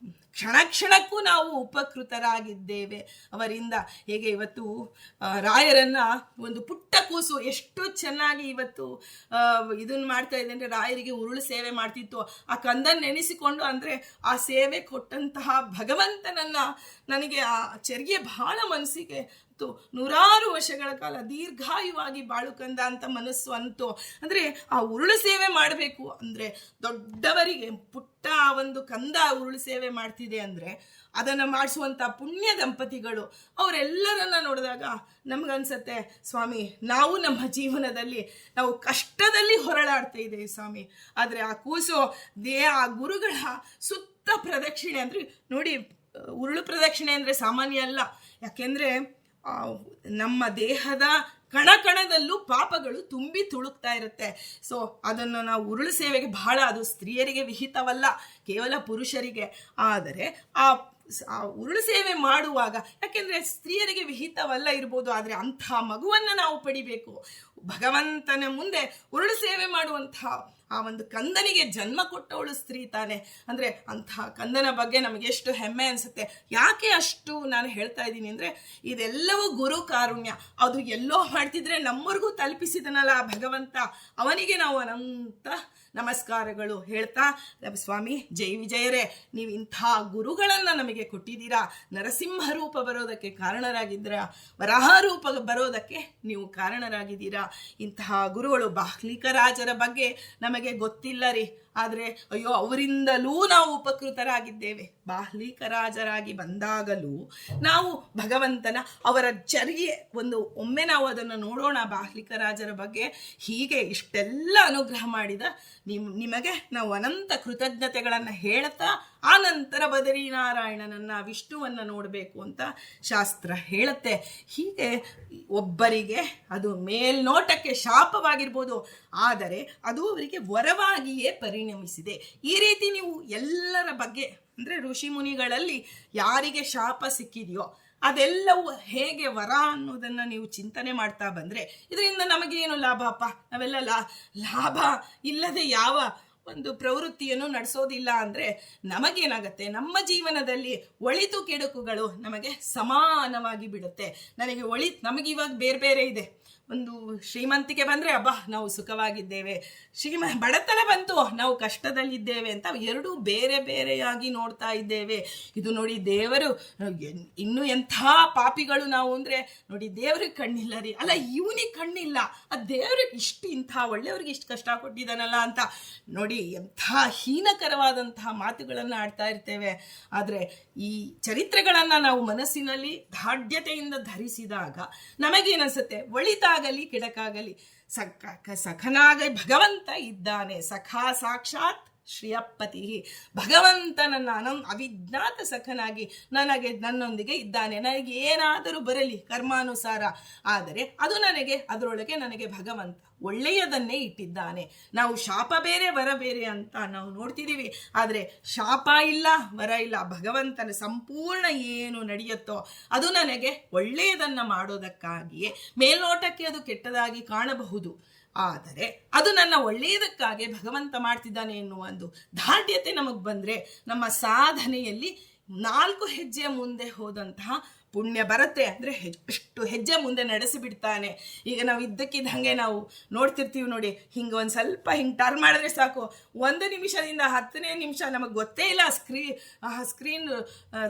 ಕ್ಷಣ ಕ್ಷಣಕ್ಕೂ ನಾವು ಉಪಕೃತರಾಗಿದ್ದೇವೆ ಅವರಿಂದ. ಹೇಗೆ ಇವತ್ತು ರಾಯರನ್ನ ಒಂದು ಪುಟ್ಟ ಕೂಸು ಎಷ್ಟು ಚೆನ್ನಾಗಿ ಇವತ್ತು ಇದನ್ನ ಮಾಡ್ತಾ ಇದೆ ಅಂದ್ರೆ, ರಾಯರಿಗೆ ಉರುಳು ಸೇವೆ ಮಾಡ್ತಿತ್ತು, ಆ ಕಂದನ್ ನೆನೆಸಿಕೊಂಡು ಅಂದ್ರೆ ಆ ಸೇವೆ ಕೊಟ್ಟಂತಹ ಭಗವಂತನನ್ನ ನನಗೆ ಆ ಚರ್ಯೆ ಬಹಳ ಮನಸ್ಸಿಗೆ 100 ವರ್ಷಗಳ ಕಾಲ ದೀರ್ಘಾಯುವಾಗಿ ಬಾಳು ಕಂದ ಅಂತ ಮನಸ್ಸು ಅಂತು. ಅಂದ್ರೆ ಆ ಉರುಳು ಸೇವೆ ಮಾಡಬೇಕು ಅಂದ್ರೆ, ದೊಡ್ಡವರಿಗೆ ಪುಟ್ಟ ಒಂದು ಕಂದ ಉರುಳು ಸೇವೆ ಮಾಡ್ತಿದೆ ಅಂದ್ರೆ ಅದನ್ನ ಮಾಡಿಸುವಂತ ಪುಣ್ಯ ದಂಪತಿಗಳು ಅವರೆಲ್ಲರನ್ನ ನೋಡಿದಾಗ ನಮ್ಗನ್ಸತ್ತೆ, ಸ್ವಾಮಿ ನಾವು ನಮ್ಮ ಜೀವನದಲ್ಲಿ ನಾವು ಕಷ್ಟದಲ್ಲಿ ಹೊರಳಾಡ್ತಾ ಇದ್ದೇವೆ ಸ್ವಾಮಿ. ಆದ್ರೆ ಆ ಕೂಸು ಆ ಗುರುಗಳ ಸುತ್ತ ಪ್ರದಕ್ಷಿಣೆ ಅಂದ್ರೆ ನೋಡಿ, ಉರುಳು ಪ್ರದಕ್ಷಿಣೆ ಅಂದರೆ ಸಾಮಾನ್ಯ ಅಲ್ಲ. ಯಾಕೆಂದರೆ ನಮ್ಮ ದೇಹದ ಕಣ ಕಣದಲ್ಲೂ ಪಾಪಗಳು ತುಂಬಿ ತುಳುಕ್ತಾ ಇರುತ್ತೆ. ಸೊ ಅದನ್ನು ನಾವು ಉರುಳು ಸೇವೆಗೆ ಬಹಳ, ಅದು ಸ್ತ್ರೀಯರಿಗೆ ವಿಹಿತವಲ್ಲ, ಕೇವಲ ಪುರುಷರಿಗೆ. ಆದರೆ ಆ ಉರುಳು ಸೇವೆ ಮಾಡುವಾಗ, ಯಾಕೆಂದರೆ ಸ್ತ್ರೀಯರಿಗೆ ವಿಹಿತವಲ್ಲ ಇರ್ಬೋದು, ಆದರೆ ಅಂಥ ಮಗುವನ್ನು ನಾವು ಪಡಿಬೇಕು. ಭಗವಂತನ ಮುಂದೆ ಉರುಳು ಸೇವೆ ಮಾಡುವಂಥ ಆ ಒಂದು ಕಂದನಿಗೆ ಜನ್ಮ ಕೊಟ್ಟವಳು ಸ್ತ್ರೀ ತಾನೆ. ಅಂದರೆ ಅಂಥ ಕಂದನ ಬಗ್ಗೆ ನಮಗೆ ಎಷ್ಟು ಹೆಮ್ಮೆ ಅನಿಸುತ್ತೆ. ಯಾಕೆ ಅಷ್ಟು ನಾನು ಹೇಳ್ತಾ ಇದ್ದೀನಿ ಅಂದರೆ, ಇದೆಲ್ಲವೂ ಗುರು ಕಾರುಣ್ಯ. ಅದು ಎಲ್ಲೋ ಮಾಡ್ತಿದ್ರೆ ನಮ್ಮವರೆಗೂ ತಲುಪಿಸಿದನಲ್ಲ ಆ ಭಗವಂತ, ಅವನಿಗೆ ನಾವು ಅನಂತ ನಮಸ್ಕಾರಗಳು ಹೇಳ್ತಾ, ಸ್ವಾಮಿ ಜೈ ವಿಜಯರೇ, ನೀವು ಇಂಥ ಗುರುಗಳನ್ನು ನಮಗೆ ಕೊಟ್ಟಿದ್ದೀರಾ. ನರಸಿಂಹ ರೂಪ ಬರೋದಕ್ಕೆ ಕಾರಣರಾಗಿದ್ದೀರಾ, ವರಾಹ ರೂಪ ಬರೋದಕ್ಕೆ ನೀವು ಕಾರಣರಾಗಿದ್ದೀರಾ. ಇಂತಹ ಗುರುಗಳು ಬಾಹ್ಲಿಕರಾಜರ ಬಗ್ಗೆ ನಮಗೆ ಗೊತ್ತಿಲ್ಲ ರೀ, ಆದರೆ ಅಯ್ಯೋ ಅವರಿಂದಲೂ ನಾವು ಉಪಕೃತರಾಗಿದ್ದೇವೆ. ಬಾಹ್ಲಿಕರಾಜರಾಗಿ ಬಂದಾಗಲೂ ನಾವು ಭಗವಂತನ ಅವರ ಚರ್ಯೆ ಒಮ್ಮೆ ನಾವು ಅದನ್ನು ನೋಡೋಣ. ಬಾಹ್ಲಿಕರಾಜರ ಬಗ್ಗೆ ಹೀಗೆ ಇಷ್ಟೆಲ್ಲ ಅನುಗ್ರಹ ಮಾಡಿದ ನಿಮಗೆ ನಾವು ಅನಂತ ಕೃತಜ್ಞತೆಗಳನ್ನು ಹೇಳ್ತಾ, ಆ ನಂತರ ಬದರಿನಾರಾಯಣನನ್ನ ವಿಷ್ಣುವನ್ನು ನೋಡಬೇಕು ಅಂತ ಶಾಸ್ತ್ರ ಹೇಳುತ್ತೆ. ಹೀಗೆ ಒಬ್ಬರಿಗೆ ಅದು ಮೇಲ್ನೋಟಕ್ಕೆ ಶಾಪವಾಗಿರ್ಬೋದು, ಆದರೆ ಅದು ಅವರಿಗೆ ವರವಾಗಿಯೇ ಪರಿಣಮಿಸಿದೆ. ಈ ರೀತಿ ನೀವು ಎಲ್ಲರ ಬಗ್ಗೆ, ಅಂದರೆ ಋಷಿ ಮುನಿಗಳಲ್ಲಿ ಯಾರಿಗೆ ಶಾಪ ಸಿಕ್ಕಿದೆಯೋ ಅದೆಲ್ಲವೂ ಹೇಗೆ ವರ ಅನ್ನೋದನ್ನು ನೀವು ಚಿಂತನೆ ಮಾಡ್ತಾ ಬಂದರೆ, ಇದರಿಂದ ನಮಗೇನು ಲಾಭಪ್ಪ? ನಾವೆಲ್ಲ ಲಾಭ ಇಲ್ಲದೆ ಯಾವ ಒಂದು ಪ್ರವೃತ್ತಿಯನ್ನು ನಡೆಸೋದಿಲ್ಲ ಅಂದರೆ ನಮಗೇನಾಗತ್ತೆ, ನಮ್ಮ ಜೀವನದಲ್ಲಿ ಒಳಿತು ಕೆಡುಕುಗಳು ನಮಗೆ ಸಮಾನವಾಗಿ ಬಿಡುತ್ತೆ. ನಮಗಿವಾಗ ಬೇರೆ ಬೇರೆ ಇದೆ. ಒಂದು ಶ್ರೀಮಂತಿಕೆ ಬಂದರೆ ಅಬ್ಬಾ ನಾವು ಸುಖವಾಗಿದ್ದೇವೆ, ಬಡತನ ಬಂತು ನಾವು ಕಷ್ಟದಲ್ಲಿದ್ದೇವೆ ಅಂತ ಎರಡೂ ಬೇರೆ ಬೇರೆಯಾಗಿ ನೋಡ್ತಾ ಇದ್ದೇವೆ. ಇದು ನೋಡಿ ದೇವರು ಇನ್ನು ಎಂಥ ಪಾಪಿಗಳು ನಾವು ಅಂದರೆ, ನೋಡಿ ದೇವ್ರಿಗೆ ಕಣ್ಣಿಲ್ಲ ರೀ, ಅಲ್ಲ ಇವನಿಗೆ ಕಣ್ಣಿಲ್ಲ, ಆ ದೇವ್ರಿಗೆ ಇಂಥ ಒಳ್ಳೆಯವ್ರಿಗೆ ಇಷ್ಟು ಕಷ್ಟ ಕೊಟ್ಟಿದ್ದಾನಲ್ಲ ಅಂತ ನೋಡಿ ಎಂಥ ಹೀನಕರವಾದಂತಹ ಮಾತುಗಳನ್ನು ಆಡ್ತಾ ಇರ್ತೇವೆ. ಆದರೆ ಈ ಚರಿತ್ರೆಗಳನ್ನು ನಾವು ಮನಸ್ಸಿನಲ್ಲಿ ದಾಢ್ಯತೆಯಿಂದ ಧರಿಸಿದಾಗ ನಮಗೇನಿಸುತ್ತೆ, ಒಳಿತಾಗಲಿ ಕೆಡಕಾಗಲಿ ಸಖನಾಗ ಭಗವಂತ ಇದ್ದಾನೆ. ಸಖಾ ಸಾಕ್ಷಾತ್ ಶ್ರೀಯಪ್ಪತಿ, ಭಗವಂತ ನನ್ನ ಅವಿಜ್ಞಾತ ಸಖನಾಗಿ ನನ್ನೊಂದಿಗೆ ಇದ್ದಾನೆ. ನನಗೆ ಏನಾದರೂ ಬರಲಿ ಕರ್ಮಾನುಸಾರ, ಆದರೆ ಅದರೊಳಗೆ ನನಗೆ ಭಗವಂತ ಒಳ್ಳೆಯದನ್ನೇ ಇಟ್ಟಿದ್ದಾನೆ. ನಾವು ಶಾಪ ಬೇರೆ ವರ ಬೇರೆ ಅಂತ ನಾವು ನೋಡ್ತಿದ್ದೀವಿ, ಆದರೆ ಶಾಪ ಇಲ್ಲ ವರ ಇಲ್ಲ. ಭಗವಂತನ ಸಂಪೂರ್ಣ ಏನು ನಡೆಯುತ್ತೋ ಅದು ನನಗೆ ಒಳ್ಳೆಯದನ್ನು ಮಾಡೋದಕ್ಕಾಗಿಯೇ. ಮೇಲ್ನೋಟಕ್ಕೆ ಅದು ಕೆಟ್ಟದಾಗಿ ಕಾಣಬಹುದು, ಆದರೆ ಅದು ನನ್ನ ಒಳ್ಳೆಯದಕ್ಕಾಗಿ ಭಗವಂತ ಮಾಡ್ತಿದ್ದಾನೆ ಎನ್ನುವ ಒಂದು ದಾಢ್ಯತೆ ನಮಗೆ ಬಂದರೆ ನಮ್ಮ ಸಾಧನೆಯಲ್ಲಿ 4 ಹೆಜ್ಜೆ ಮುಂದೆ ಹೋದಂತಹ ಪುಣ್ಯ ಬರುತ್ತೆ. ಅಂದರೆ ಎಷ್ಟು ಹೆಜ್ಜೆ ಮುಂದೆ ನಡೆಸಿಬಿಡ್ತಾನೆ. ಈಗ ನಾವು ಇದ್ದಕ್ಕಿದ್ದಂಗೆ ನಾವು ನೋಡ್ತಿರ್ತೀವಿ ನೋಡಿ, ಹಿಂಗೆ ಒಂದು ಸ್ವಲ್ಪ ಹಿಂಗೆ ಟರ್ನ್ ಮಾಡಿದ್ರೆ ಸಾಕು, 1 ನಿಮಿಷದಿಂದ 10ನೇ ನಿಮಿಷ ನಮಗೆ ಗೊತ್ತೇ ಇಲ್ಲ. ಸ್ಕ್ರೀನ್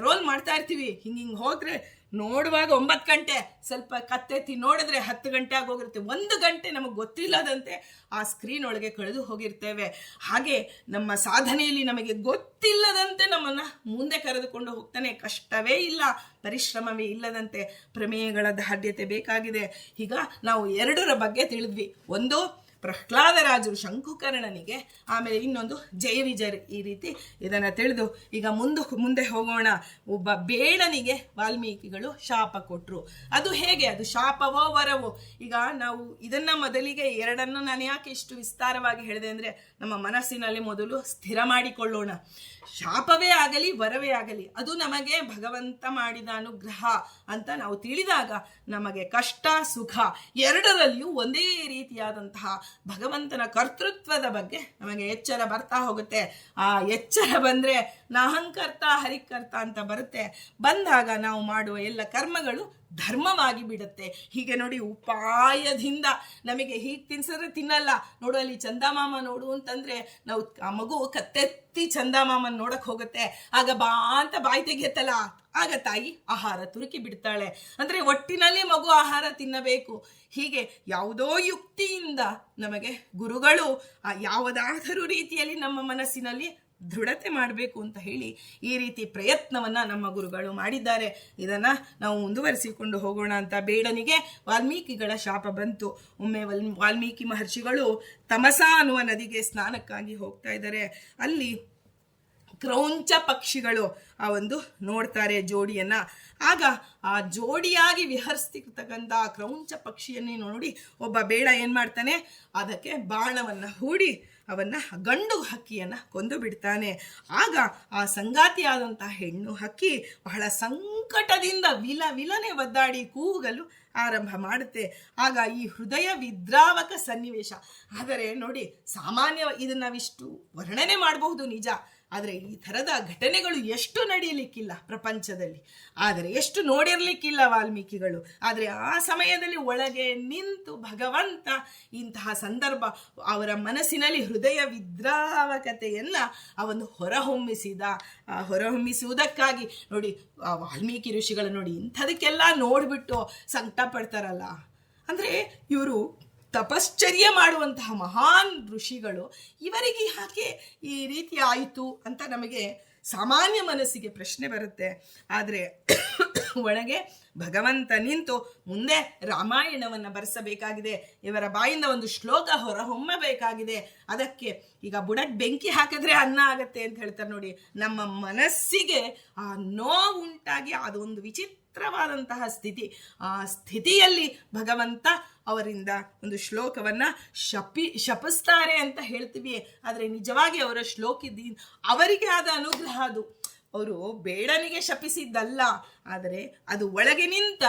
ರೋಲ್ ಮಾಡ್ತಾ ಇರ್ತೀವಿ, ಹಿಂಗೆ ಹೋದರೆ ನೋಡುವಾಗ 9 ಗಂಟೆ, ಸ್ವಲ್ಪ ಕತ್ತೆತ್ತಿ ನೋಡಿದ್ರೆ 10 ಗಂಟೆ ಆಗೋಗಿರುತ್ತೆ. 1 ಗಂಟೆ ನಮಗೆ ಗೊತ್ತಿಲ್ಲದಂತೆ ಆ ಸ್ಕ್ರೀನ್ ಒಳಗೆ ಕಳೆದು ಹೋಗಿರ್ತೇವೆ. ಹಾಗೆ ನಮ್ಮ ಸಾಧನೆಯಲ್ಲಿ ನಮಗೆ ಗೊತ್ತಿಲ್ಲದಂತೆ ನಮ್ಮನ್ನು ಮುಂದೆ ಕರೆದುಕೊಂಡು ಹೋಗ್ತಾನೆ. ಕಷ್ಟವೇ ಇಲ್ಲ, ಪರಿಶ್ರಮವೇ ಇಲ್ಲದಂತೆ ಪ್ರಮೇಯಗಳ ದಾಢ್ಯತೆ ಬೇಕಾಗಿದೆ. ಈಗ ನಾವು 2ರ ಬಗ್ಗೆ ತಿಳಿದ್ವಿ. ಒಂದು ಪ್ರಹ್ಲಾದರಾಜರು ಶಂಕುಕರ್ಣನಿಗೆ, ಆಮೇಲೆ ಇನ್ನೊಂದು ಜಯವಿಜಯರು. ಈ ರೀತಿ ಇದನ್ನು ತಿಳಿದು ಈಗ ಮುಂದೆ ಹೋಗೋಣ. ಒಬ್ಬ ಬೇಡನಿಗೆ ವಾಲ್ಮೀಕಿಗಳು ಶಾಪ ಕೊಟ್ಟರು. ಅದು ಹೇಗೆ, ಅದು ಶಾಪವೋ ವರವೋ? ಈಗ ನಾವು ಇದನ್ನು ಮೊದಲಿಗೆ 2 ನಾನು ಯಾಕೆ ಇಷ್ಟು ವಿಸ್ತಾರವಾಗಿ ಹೇಳಿದೆ ಅಂದರೆ, ನಮ್ಮ ಮನಸ್ಸಿನಲ್ಲಿ ಮೊದಲು ಸ್ಥಿರ ಮಾಡಿಕೊಳ್ಳೋಣ. ಶಾಪವೇ ಆಗಲಿ ವರವೇ ಆಗಲಿ ಅದು ನಮಗೆ ಭಗವಂತ ಮಾಡಿದ ಅನುಗ್ರಹ ಅಂತ ನಾವು ತಿಳಿದಾಗ ನಮಗೆ ಕಷ್ಟ ಸುಖ 2ರಲ್ಲಿಯೂ ಒಂದೇ ರೀತಿಯಾದಂತಹ ಭಗವಂತನ ಕರ್ತೃತ್ವದ ಬಗ್ಗೆ ನಮಗೆ ಎಚ್ಚರ ಬರ್ತಾ ಹೋಗುತ್ತೆ. ಆ ಎಚ್ಚರ ಬಂದರೆ ನಾಹಂಕರ್ತ ಹರಿಕರ್ತ ಅಂತ ಬರುತ್ತೆ. ಬಂದಾಗ ನಾವು ಮಾಡುವ ಎಲ್ಲ ಕರ್ಮಗಳು ಧರ್ಮವಾಗಿ ಬಿಡುತ್ತೆ. ಹೀಗೆ ನೋಡಿ, ಉಪಾಯದಿಂದ ನಮಗೆ ಹೀಗೆ ತಿನ್ಸಿದ್ರೆ ತಿನ್ನಲ್ಲ. ನೋಡು ಅಲ್ಲಿ ಚಂದಮಾಮ ನೋಡು ಅಂತಂದ್ರೆ ನಾವು ಆ ಮಗು ಕತ್ತೆತ್ತಿ ಚಂದಮಾಮನ ನೋಡಕ್ ಹೋಗುತ್ತೆ. ಆಗ ಬಾ ಅಂತ ಬಾಯಿ ತೆಗೆಯತ್ತಲ್ಲ, ಆಗ ತಾಯಿ ಆಹಾರ ತುರುಕಿ ಬಿಡ್ತಾಳೆ. ಅಂದ್ರೆ ಒಟ್ಟಿನಲ್ಲಿ ಮಗು ಆಹಾರ ತಿನ್ನಬೇಕು. ಹೀಗೆ ಯಾವುದೋ ಯುಕ್ತಿಯಿಂದ ನಮಗೆ ಗುರುಗಳು ಯಾವುದಾದರೂ ರೀತಿಯಲ್ಲಿ ನಮ್ಮ ಮನಸ್ಸಿನಲ್ಲಿ ದೃಢತೆ ಮಾಡಬೇಕು ಅಂತ ಹೇಳಿ ಈ ರೀತಿ ಪ್ರಯತ್ನವನ್ನು ನಮ್ಮ ಗುರುಗಳು ಮಾಡಿದ್ದಾರೆ. ಇದನ್ನು ನಾವು ಮುಂದುವರಿಸಿಕೊಂಡು ಹೋಗೋಣ ಅಂತ ಬೇಡನಿಗೆ ವಾಲ್ಮೀಕಿಗಳ ಶಾಪ ಬಂತು. ಒಮ್ಮೆ ವಾಲ್ಮೀಕಿ ಮಹರ್ಷಿಗಳು ತಮಸಾ ಅನ್ನುವ ನದಿಗೆ ಸ್ನಾನಕ್ಕಾಗಿ ಹೋಗ್ತಾ ಇದ್ದಾರೆ. ಅಲ್ಲಿ ಕ್ರೌಂಚ ಪಕ್ಷಿಗಳು ಆ ಒಂದು ನೋಡ್ತಾರೆ ಜೋಡಿಯನ್ನ. ಆಗ ಆ ಜೋಡಿಯಾಗಿ ವಿಹರಿಸ್ತಿರ್ತಕ್ಕಂಥ ಆ ಕ್ರೌಂಚ ಪಕ್ಷಿಯನ್ನೇ ನೋಡಿ ಒಬ್ಬ ಬೇಡ ಏನ್ ಮಾಡ್ತಾನೆ, ಅದಕ್ಕೆ ಬಾಣವನ್ನ ಹೂಡಿ ಅವನ್ನ ಗಂಡು ಹಕ್ಕಿಯನ್ನ ಕೊಂದು ಬಿಡ್ತಾನೆ. ಆಗ ಆ ಸಂಗಾತಿಯಾದಂತಹ ಹೆಣ್ಣು ಹಕ್ಕಿ ಬಹಳ ಸಂಕಟದಿಂದ ವಿಲನೆ ಒದ್ದಾಡಿ ಕೂಗಲು ಆರಂಭ ಮಾಡುತ್ತೆ. ಆಗ ಈ ಹೃದಯ ವಿದ್ರಾವಕ ಸನ್ನಿವೇಶ. ಆದರೆ ನೋಡಿ, ಸಾಮಾನ್ಯ ಇದನ್ನ ನಾವಿಷ್ಟು ವರ್ಣನೆ ಮಾಡಬಹುದು ನಿಜ, ಆದರೆ ಈ ಥರದ ಘಟನೆಗಳು ಎಷ್ಟು ನಡೆಯಲಿಕ್ಕಿಲ್ಲ ಪ್ರಪಂಚದಲ್ಲಿ, ಆದರೆ ಎಷ್ಟು ನೋಡಿರ್ಲಿಕ್ಕಿಲ್ಲ ವಾಲ್ಮೀಕಿಗಳು. ಆದರೆ ಆ ಸಮಯದಲ್ಲಿ ಒಳಗೆ ನಿಂತು ಭಗವಂತ ಇಂತಹ ಸಂದರ್ಭ ಅವರ ಮನಸ್ಸಿನಲ್ಲಿ ಹೃದಯ ವಿದ್ರಾವಕತೆಯನ್ನ ಅವನು ಹೊರಹೊಮ್ಮಿಸುವುದಕ್ಕಾಗಿ ನೋಡಿ, ಆ ವಾಲ್ಮೀಕಿ ಋಷಿಗಳು ನೋಡಿ ಇಂಥದಕ್ಕೆಲ್ಲ ನೋಡ್ಬಿಟ್ಟು ಸಂಕಟ ಪಡ್ತಾರಲ್ಲ. ಅಂದ್ರೆ ಇವರು ತಪಶ್ಚರ್ಯ ಮಾಡುವಂತಹ ಮಹಾನ್ ಋಷಿಗಳು, ಇವರಿಗೆ ಯಾಕೆ ಈ ರೀತಿ ಆಯಿತು ಅಂತ ನಮಗೆ ಸಾಮಾನ್ಯ ಮನಸ್ಸಿಗೆ ಪ್ರಶ್ನೆ ಬರುತ್ತೆ. ಆದರೆ ಒಳಗೆ ಭಗವಂತ ನಿಂತು ಮುಂದೆ ರಾಮಾಯಣವನ್ನ ಬರೆಸಬೇಕಾಗಿದೆ, ಇವರ ಬಾಯಿಂದ ಒಂದು ಶ್ಲೋಕ ಹೊರಹೊಮ್ಮಬೇಕಾಗಿದೆ. ಅದಕ್ಕೆ ಈಗ ಬುಡಕ್ ಬೆಂಕಿ ಹಾಕಿದ್ರೆ ಅನ್ನ ಆಗತ್ತೆ ಅಂತ ಹೇಳ್ತಾರೆ ನೋಡಿ. ನಮ್ಮ ಮನಸ್ಸಿಗೆ ಆ ನೋವುಂಟಾಗಿ ಅದೊಂದು ವಿಚಿತ್ರವಾದಂತಹ ಸ್ಥಿತಿ. ಆ ಸ್ಥಿತಿಯಲ್ಲಿ ಭಗವಂತ ಅವರಿಂದ ಒಂದು ಶ್ಲೋಕವನ್ನ ಶಪಿಸ್ತಾರೆ ಅಂತ ಹೇಳ್ತೀವಿ. ಆದರೆ ನಿಜವಾಗಿ ಅವರ ಅವರಿಗೆ ಆದ ಅನುಗ್ರಹ ಅದು. ಅವರು ಬೇಡನಿಗೆ ಶಪಿಸಿದ್ದಲ್ಲ, ಆದರೆ ಅದು ಒಳಗೆ ನಿಂತ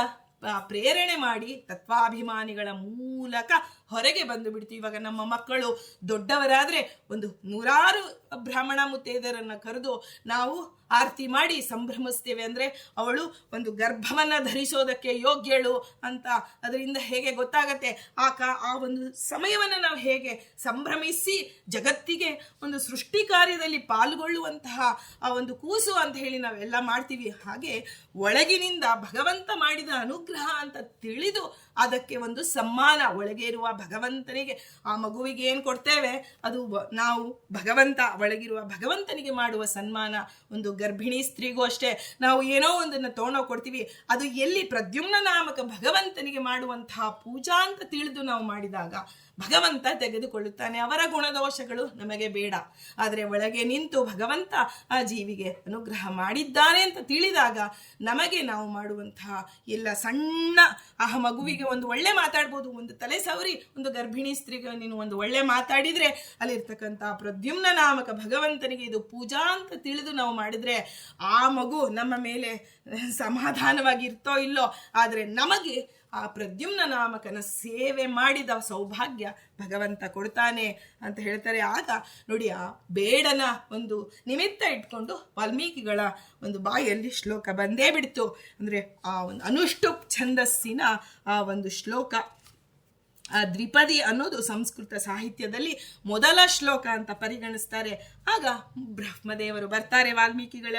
ಪ್ರೇರಣೆ ಮಾಡಿ ತತ್ವಾಭಿಮಾನಿಗಳ ಮೂಲಕ ಹೊರಗೆ ಬಂದು ಬಿಡ್ತೀವಿ. ಇವಾಗ ನಮ್ಮ ಮಕ್ಕಳು ದೊಡ್ಡವರಾದ್ರೆ ಒಂದು 100 ಬ್ರಾಹ್ಮಣ ಮುತ್ತೈದರನ್ನ ಕರೆದು ನಾವು ಆರತಿ ಮಾಡಿ ಸಂಭ್ರಮಿಸ್ತೇವೆ. ಅಂದ್ರೆ ಅವಳು ಒಂದು ಗರ್ಭವನ್ನ ಧರಿಸೋದಕ್ಕೆ ಯೋಗ್ಯಳು ಅಂತ ಅದರಿಂದ ಹೇಗೆ ಗೊತ್ತಾಗತ್ತೆ. ಆ ಒಂದು ಸಮಯವನ್ನ ನಾವು ಹೇಗೆ ಸಂಭ್ರಮಿಸಿ ಜಗತ್ತಿಗೆ ಒಂದು ಸೃಷ್ಟಿ ಕಾರ್ಯದಲ್ಲಿ ಪಾಲ್ಗೊಳ್ಳುವಂತಹ ಆ ಒಂದು ಕೂಸು ಅಂತ ಹೇಳಿ ನಾವೆಲ್ಲ ಮಾಡ್ತೀವಿ. ಹಾಗೆ ಒಳಗಿನಿಂದ ಭಗವಂತ ಮಾಡಿದ ಅನುಗ್ರಹ ಅಂತ ತಿಳಿದು ಅದಕ್ಕೆ ಒಂದು ಸಮ್ಮಾನ, ಒಳಗೆ ಇರುವ ಭಗವಂತನಿಗೆ, ಆ ಮಗುವಿಗೆ ಏನ್ ಕೊಡ್ತೇವೆ ಅದು ನಾವು ಒಳಗಿರುವ ಭಗವಂತನಿಗೆ ಮಾಡುವ ಸನ್ಮಾನ. ಒಂದು ಗರ್ಭಿಣಿ ಸ್ತ್ರೀಗೂ ಅಷ್ಟೇ, ನಾವು ಏನೋ ಒಂದನ್ನು ತಗೊಂಡೋ ಕೊಡ್ತೀವಿ, ಅದು ಎಲ್ಲಿ ಪ್ರದ್ಯುಮ್ನ ನಾಮಕ ಭಗವಂತನಿಗೆ ಮಾಡುವಂತಹ ಪೂಜಾ ಅಂತ ತಿಳಿದು ನಾವು ಮಾಡಿದಾಗ ಭಗವಂತ ತೆಗೆದುಕೊಳ್ಳುತ್ತಾನೆ. ಅವರ ಗುಣದೋಷಗಳು ನಮಗೆ ಬೇಡ, ಆದರೆ ಒಳಗೆ ನಿಂತು ಭಗವಂತ ಆ ಜೀವಿಗೆ ಅನುಗ್ರಹ ಮಾಡಿದ್ದಾನೆ ಅಂತ ತಿಳಿದಾಗ ನಮಗೆ ನಾವು ಮಾಡುವಂತಹ ಎಲ್ಲ ಸಣ್ಣ ಆ ಮಗುವಿಗೆ ಒಂದು ಒಳ್ಳೆ ಮಾತಾಡ್ಬೋದು, ಒಂದು ತಲೆ ಸವರಿ ಒಂದು ಗರ್ಭಿಣಿ ಸ್ತ್ರೀಗೆ ನೀನು ಒಂದು ಒಳ್ಳೆ ಮಾತಾಡಿದ್ರೆ ಅಲ್ಲಿರ್ತಕ್ಕಂಥ ಪ್ರದ್ಯುಮ್ನ ನಾಮಕ ಭಗವಂತನಿಗೆ ಇದು ಪೂಜಾ ಅಂತ ತಿಳಿದು ನಾವು ಮಾಡಿದ್ರೆ ಆ ಮಗು ನಮ್ಮ ಮೇಲೆ ಸಮಾಧಾನವಾಗಿ ಇರ್ತೋ ಇಲ್ಲೋ, ಆದರೆ ನಮಗೆ ಆ ಪ್ರದ್ಯುಮ್ನ ನಾಮಕನ ಸೇವೆ ಮಾಡಿದ ಸೌಭಾಗ್ಯ ಭಗವಂತ ಕೊಡ್ತಾನೆ ಅಂತ ಹೇಳ್ತಾರೆ. ಆಗ ನೋಡಿ, ಆ ಬೇಡನ ಒಂದು ನಿಮಿತ್ತ ಇಟ್ಕೊಂಡು ವಾಲ್ಮೀಕಿಗಳ ಒಂದು ಬಾಯಲ್ಲಿ ಶ್ಲೋಕ ಬಂದೇ ಬಿಡ್ತು. ಅಂದ್ರೆ ಆ ಒಂದು ಅನುಷ್ಠುಪ್ ಛಂದಸ್ಸಿನ ಆ ಒಂದು ಶ್ಲೋಕ, ಆ ದ್ವಿಪದಿ ಅನ್ನೋದು ಸಂಸ್ಕೃತ ಸಾಹಿತ್ಯದಲ್ಲಿ ಮೊದಲ ಶ್ಲೋಕ ಅಂತ ಪರಿಗಣಿಸ್ತಾರೆ. ಆಗ ಬ್ರಹ್ಮದೇವರು ಬರ್ತಾರೆ ವಾಲ್ಮೀಕಿಗಳ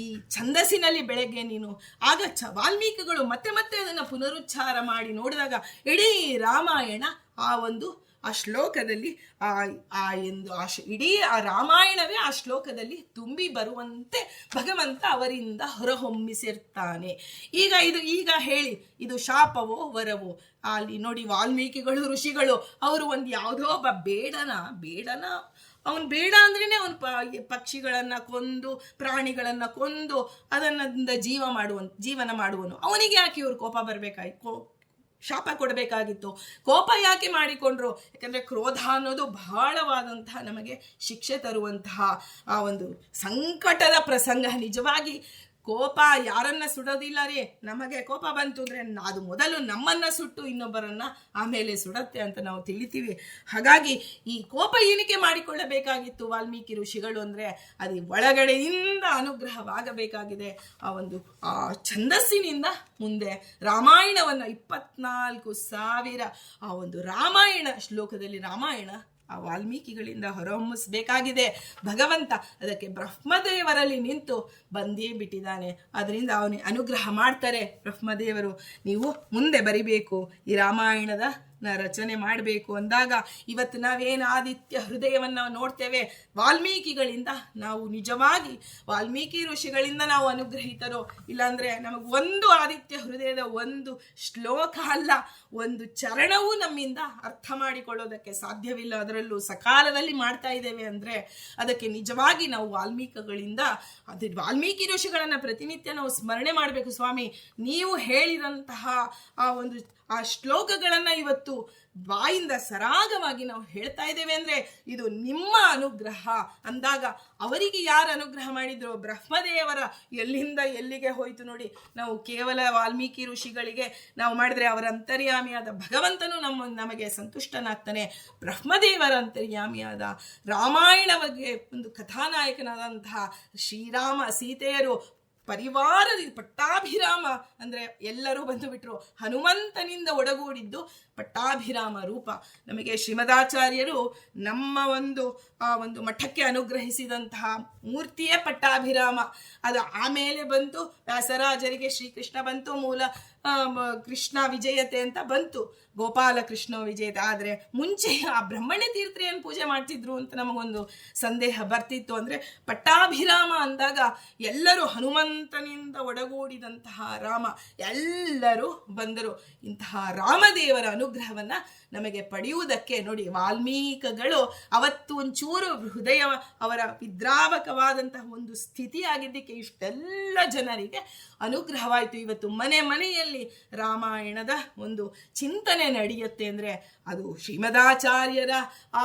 ಈ ಛಂದಸ್ಸಿನಲ್ಲಿ ಬೆಳಗ್ಗೆ ನೀನು. ಆಗ ವಾಲ್ಮೀಕಿಗಳು ಮತ್ತೆ ಮತ್ತೆ ಅದನ್ನು ಪುನರುಚ್ಚಾರ ಮಾಡಿ ನೋಡಿದಾಗ ಇಡೀ ರಾಮಾಯಣ ಆ ಶ್ಲೋಕದಲ್ಲಿ ಇಡೀ ಆ ರಾಮಾಯಣವೇ ಆ ಶ್ಲೋಕದಲ್ಲಿ ತುಂಬಿ ಬರುವಂತೆ ಭಗವಂತ ಅವರಿಂದ ಹೊರಹೊಮ್ಮಿಸಿರ್ತಾನೆ. ಈಗ ಹೇಳಿ, ಇದು ಶಾಪವೋ ವರವೋ? ಅಲ್ಲಿ ನೋಡಿ, ವಾಲ್ಮೀಕಿಗಳು ಋಷಿಗಳು ಅವರು ಒಂದು ಯಾವುದೋ ಒಬ್ಬ ಬೇಡನ ಅವನು ಬೇಡ ಅಂದ್ರೇನೆ ಅವನು ಪಕ್ಷಿಗಳನ್ನ ಕೊಂದು ಪ್ರಾಣಿಗಳನ್ನ ಕೊಂದು ಅದನ್ನ ಜೀವನ ಮಾಡುವನು. ಅವನಿಗೆ ಯಾಕೆ ಇವರು ಕೋಪ ಬರಬೇಕಾಯ್ತು, ಶಾಪ ಕೊಡಬೇಕಾಗಿತ್ತು? ಕೋಪ ಯಾಕೆ ಮಾಡಿಕೊಂಡ್ರು? ಯಾಕಂದ್ರೆ ಕ್ರೋಧ ಅನ್ನೋದು ಬಹಳವಾದಂತಹ ನಮಗೆ ಶಿಕ್ಷೆ ತರುವಂತಹ ಆ ಒಂದು ಸಂಕಟದ ಪ್ರಸಂಗ. ನಿಜವಾಗಿ ಕೋಪ ಯಾರನ್ನ ಸುಡೋದಿಲ್ಲ ರೀ. ನಮಗೆ ಕೋಪ ಬಂತು ಅಂದ್ರೆ ಅದು ಮೊದಲು ನಮ್ಮನ್ನ ಸುಟ್ಟು ಇನ್ನೊಬ್ಬರನ್ನ ಆಮೇಲೆ ಸುಡತ್ತೆ ಅಂತ ನಾವು ತಿಳಿತೀವಿ. ಹಾಗಾಗಿ ಈ ಕೋಪ ಏನಕ್ಕೆ ಮಾಡಿಕೊಳ್ಳಬೇಕಾಗಿತ್ತು ವಾಲ್ಮೀಕಿ ಋಷಿಗಳು ಅಂದ್ರೆ ಅದು ಒಳಗಡೆಯಿಂದ ಅನುಗ್ರಹವಾಗಬೇಕಾಗಿದೆ. ಆ ಛಂದಸ್ಸಿನಿಂದ ಮುಂದೆ ರಾಮಾಯಣವನ್ನ 24,000 ಆ ಒಂದು ರಾಮಾಯಣ ಶ್ಲೋಕದಲ್ಲಿ ರಾಮಾಯಣ ಆ ವಾಲ್ಮೀಕಿಗಳಿಂದ ಹೊರಹೊಮ್ಮಿಸಬೇಕಾಗಿದೆ ಭಗವಂತ. ಅದಕ್ಕೆ ಬ್ರಹ್ಮದೇವರಲ್ಲಿ ನಿಂತು ಬಂದೇ ಬಿಟ್ಟಿದ್ದಾನೆ. ಅದರಿಂದ ಅವನಿಗೆ ಅನುಗ್ರಹ ಮಾಡ್ತಾರೆ ಬ್ರಹ್ಮದೇವರು. ನೀವು ಮುಂದೆ ಬರಿಬೇಕು, ಈ ರಾಮಾಯಣದ ರಚನೆ ಮಾಡಬೇಕು ಅಂದಾಗ ಇವತ್ತು ನಾವೇನು ಆದಿತ್ಯ ಹೃದಯವನ್ನು ನೋಡ್ತೇವೆ, ವಾಲ್ಮೀಕಿಗಳಿಂದ ನಾವು ನಿಜವಾಗಿ ವಾಲ್ಮೀಕಿ ಋಷಿಗಳಿಂದ ನಾವು ಅನುಗ್ರಹಿತರೋ, ಇಲ್ಲಾಂದ್ರೆ ನಮಗೆ ಒಂದು ಆದಿತ್ಯ ಹೃದಯದ ಒಂದು ಶ್ಲೋಕ ಅಲ್ಲ, ಒಂದು ಚರಣವೂ ನಮ್ಮಿಂದ ಅರ್ಥ ಮಾಡಿಕೊಳ್ಳೋದಕ್ಕೆ ಸಾಧ್ಯವಿಲ್ಲ. ಅದರಲ್ಲೂ ಸಕಾಲದಲ್ಲಿ ಮಾಡ್ತಾ ಇದ್ದೇವೆ ಅಂದ್ರೆ ಅದಕ್ಕೆ ನಿಜವಾಗಿ ನಾವು ವಾಲ್ಮೀಕಿಗಳಿಂದ ವಾಲ್ಮೀಕಿ ಋಷಿಗಳನ್ನ ಪ್ರತಿನಿತ್ಯ ನಾವು ಸ್ಮರಣೆ ಮಾಡಬೇಕು. ಸ್ವಾಮಿ, ನೀವು ಹೇಳಿದಂತಹ ಆ ಶ್ಲೋಕಗಳನ್ನ ಇವತ್ತು ಬಾಯಿಂದ ಸರಾಗವಾಗಿ ನಾವು ಹೇಳ್ತಾ ಇದ್ದೇವೆ ಅಂದ್ರೆ ಇದು ನಿಮ್ಮ ಅನುಗ್ರಹ ಅಂದಾಗ ಅವರಿಗೆ ಯಾರು ಅನುಗ್ರಹ ಮಾಡಿದ್ರು? ಬ್ರಹ್ಮದೇವರ ಎಲ್ಲಿಂದ ಎಲ್ಲಿಗೆ ಹೋಯ್ತು ನೋಡಿ. ನಾವು ಕೇವಲ ವಾಲ್ಮೀಕಿ ಋಷಿಗಳಿಗೆ ನಾವು ಮಾಡಿದ್ರೆ ಅವರ ಅಂತರ್ಯಾಮಿಯಾದ ಭಗವಂತನು ನಮಗೆ ಸಂತುಷ್ಟನಾಗ್ತಾನೆ. ಬ್ರಹ್ಮದೇವರ ಅಂತರ್ಯಾಮಿಯಾದ ರಾಮಾಯಣವಾಗಿ ಒಂದು ಕಥಾನಾಯಕನಾದಂತಹ ಶ್ರೀರಾಮ ಸೀತೆಯರು ಪರಿವಾರದ ಪಟ್ಟಾಭಿರಾಮ ಅಂದ್ರೆ ಎಲ್ಲರೂ ಬಂದು ಬಿಟ್ರು. ಹನುಮಂತನಿಂದ ಒಡಗೂಡಿದ್ದು ಪಟ್ಟಾಭಿರಾಮ ರೂಪ. ನಮಗೆ ಶ್ರೀಮದಾಚಾರ್ಯರು ನಮ್ಮ ಒಂದು ಮಠಕ್ಕೆ ಅನುಗ್ರಹಿಸಿದಂತಹ ಮೂರ್ತಿಯೇ ಪಟ್ಟಾಭಿರಾಮ. ಅದು ಆಮೇಲೆ ಬಂತು ವ್ಯಾಸರಾಜರಿಗೆ ಶ್ರೀಕೃಷ್ಣ ಬಂತು, ಮೂಲ ಕೃಷ್ಣ ವಿಜಯತೆ ಅಂತ ಬಂತು, ಗೋಪಾಲಕೃಷ್ಣ ವಿಜಯತೆ. ಆದರೆ ಮುಂಚೆ ಆ ಬ್ರಹ್ಮಣ್ಯ ತೀರ್ಥರೇನು ಪೂಜೆ ಮಾಡ್ತಿದ್ರು ಅಂತ ನಮಗೊಂದು ಸಂದೇಹ ಬರ್ತಿತ್ತು. ಅಂದ್ರೆ ಪಟ್ಟಾಭಿರಾಮ ಅಂದಾಗ ಎಲ್ಲರೂ ಹನುಮಂತನಿಂದ ಒಡಗೂಡಿದಂತಹ ರಾಮ ಎಲ್ಲರೂ ಬಂದರು. ಇಂತಹ ರಾಮದೇವರ ಅನುಗ್ರಹವನ್ನ ನಮಗೆ ಪಡೆಯುವುದಕ್ಕೆ ನೋಡಿ ವಾಲ್ಮೀಕಿಗಳು ಅವತ್ತು ಒಂಚೂರು ಹೃದಯ ಅವರ ವಿದ್ರಾವಕವಾದಂತಹ ಒಂದು ಸ್ಥಿತಿ ಆಗಿದ್ದಕ್ಕೆ ಇಷ್ಟೆಲ್ಲ ಜನರಿಗೆ ಅನುಗ್ರಹವಾಯಿತು. ಇವತ್ತು ಮನೆ ಮನೆಯಲ್ಲಿ ರಾಮಾಯಣದ ಒಂದು ಚಿಂತನೆ ನಡೆಯುತ್ತೆ ಅಂದ್ರೆ ಅದು ಶ್ರೀಮದಾಚಾರ್ಯರ ಆ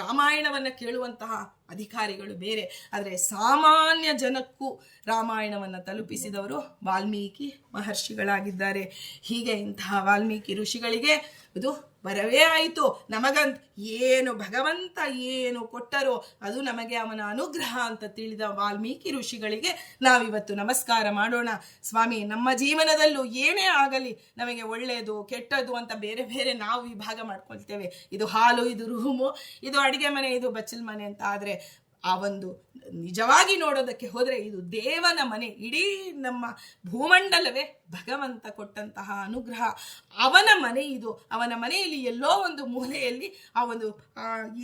ರಾಮಾಯಣವನ್ನ ಕೇಳುವಂತಹ ಅಧಿಕಾರಿಗಳು ಬೇರೆ. ಆದರೆ ಸಾಮಾನ್ಯ ಜನಕ್ಕೂ ರಾಮಾಯಣವನ್ನು ತಲುಪಿಸಿದವರು ವಾಲ್ಮೀಕಿ ಮಹರ್ಷಿಗಳಾಗಿದ್ದಾರೆ. ಹೀಗೆ ಇಂತಹ ವಾಲ್ಮೀಕಿ ಋಷಿಗಳಿಗೆ ಇದು ಬರವೇ ಆಯಿತು. ನಮಗಂತ ಏನು ಭಗವಂತ ಏನು ಕೊಟ್ಟರೋ ಅದು ನಮಗೆ ಅವನ ಅನುಗ್ರಹ ಅಂತ ತಿಳಿದ ವಾಲ್ಮೀಕಿ ಋಷಿಗಳಿಗೆ ನಾವಿವತ್ತು ನಮಸ್ಕಾರ ಮಾಡೋಣ. ಸ್ವಾಮಿ, ನಮ್ಮ ಜೀವನದಲ್ಲೂ ಏನೇ ಆಗಲಿ ನಮಗೆ ಒಳ್ಳೆಯದು ಕೆಟ್ಟದ್ದು ಅಂತ ಬೇರೆ ಬೇರೆ ನಾವು ವಿಭಾಗ ಮಾಡ್ಕೊಳ್ತೇವೆ. ಇದು ಹಾಲು, ಇದು ರೂಮು, ಇದು ಅಡಿಗೆ ಮನೆ, ಇದು ಬಚ್ಚಲ್ ಮನೆ ಅಂತ. ಆದರೆ ಆ ಒಂದು ನಿಜವಾಗಿ ನೋಡೋದಕ್ಕೆ ಹೋದರೆ ಇದು ದೇವನ ಮನೆ. ಇಡೀ ನಮ್ಮ ಭೂಮಂಡಲವೇ ಭಗವಂತ ಕೊಟ್ಟಂತಹ ಅನುಗ್ರಹ. ಅವನ ಮನೆ ಇದು. ಅವನ ಮನೆಯಲ್ಲಿ ಎಲ್ಲೋ ಒಂದು ಮೂಲೆಯಲ್ಲಿ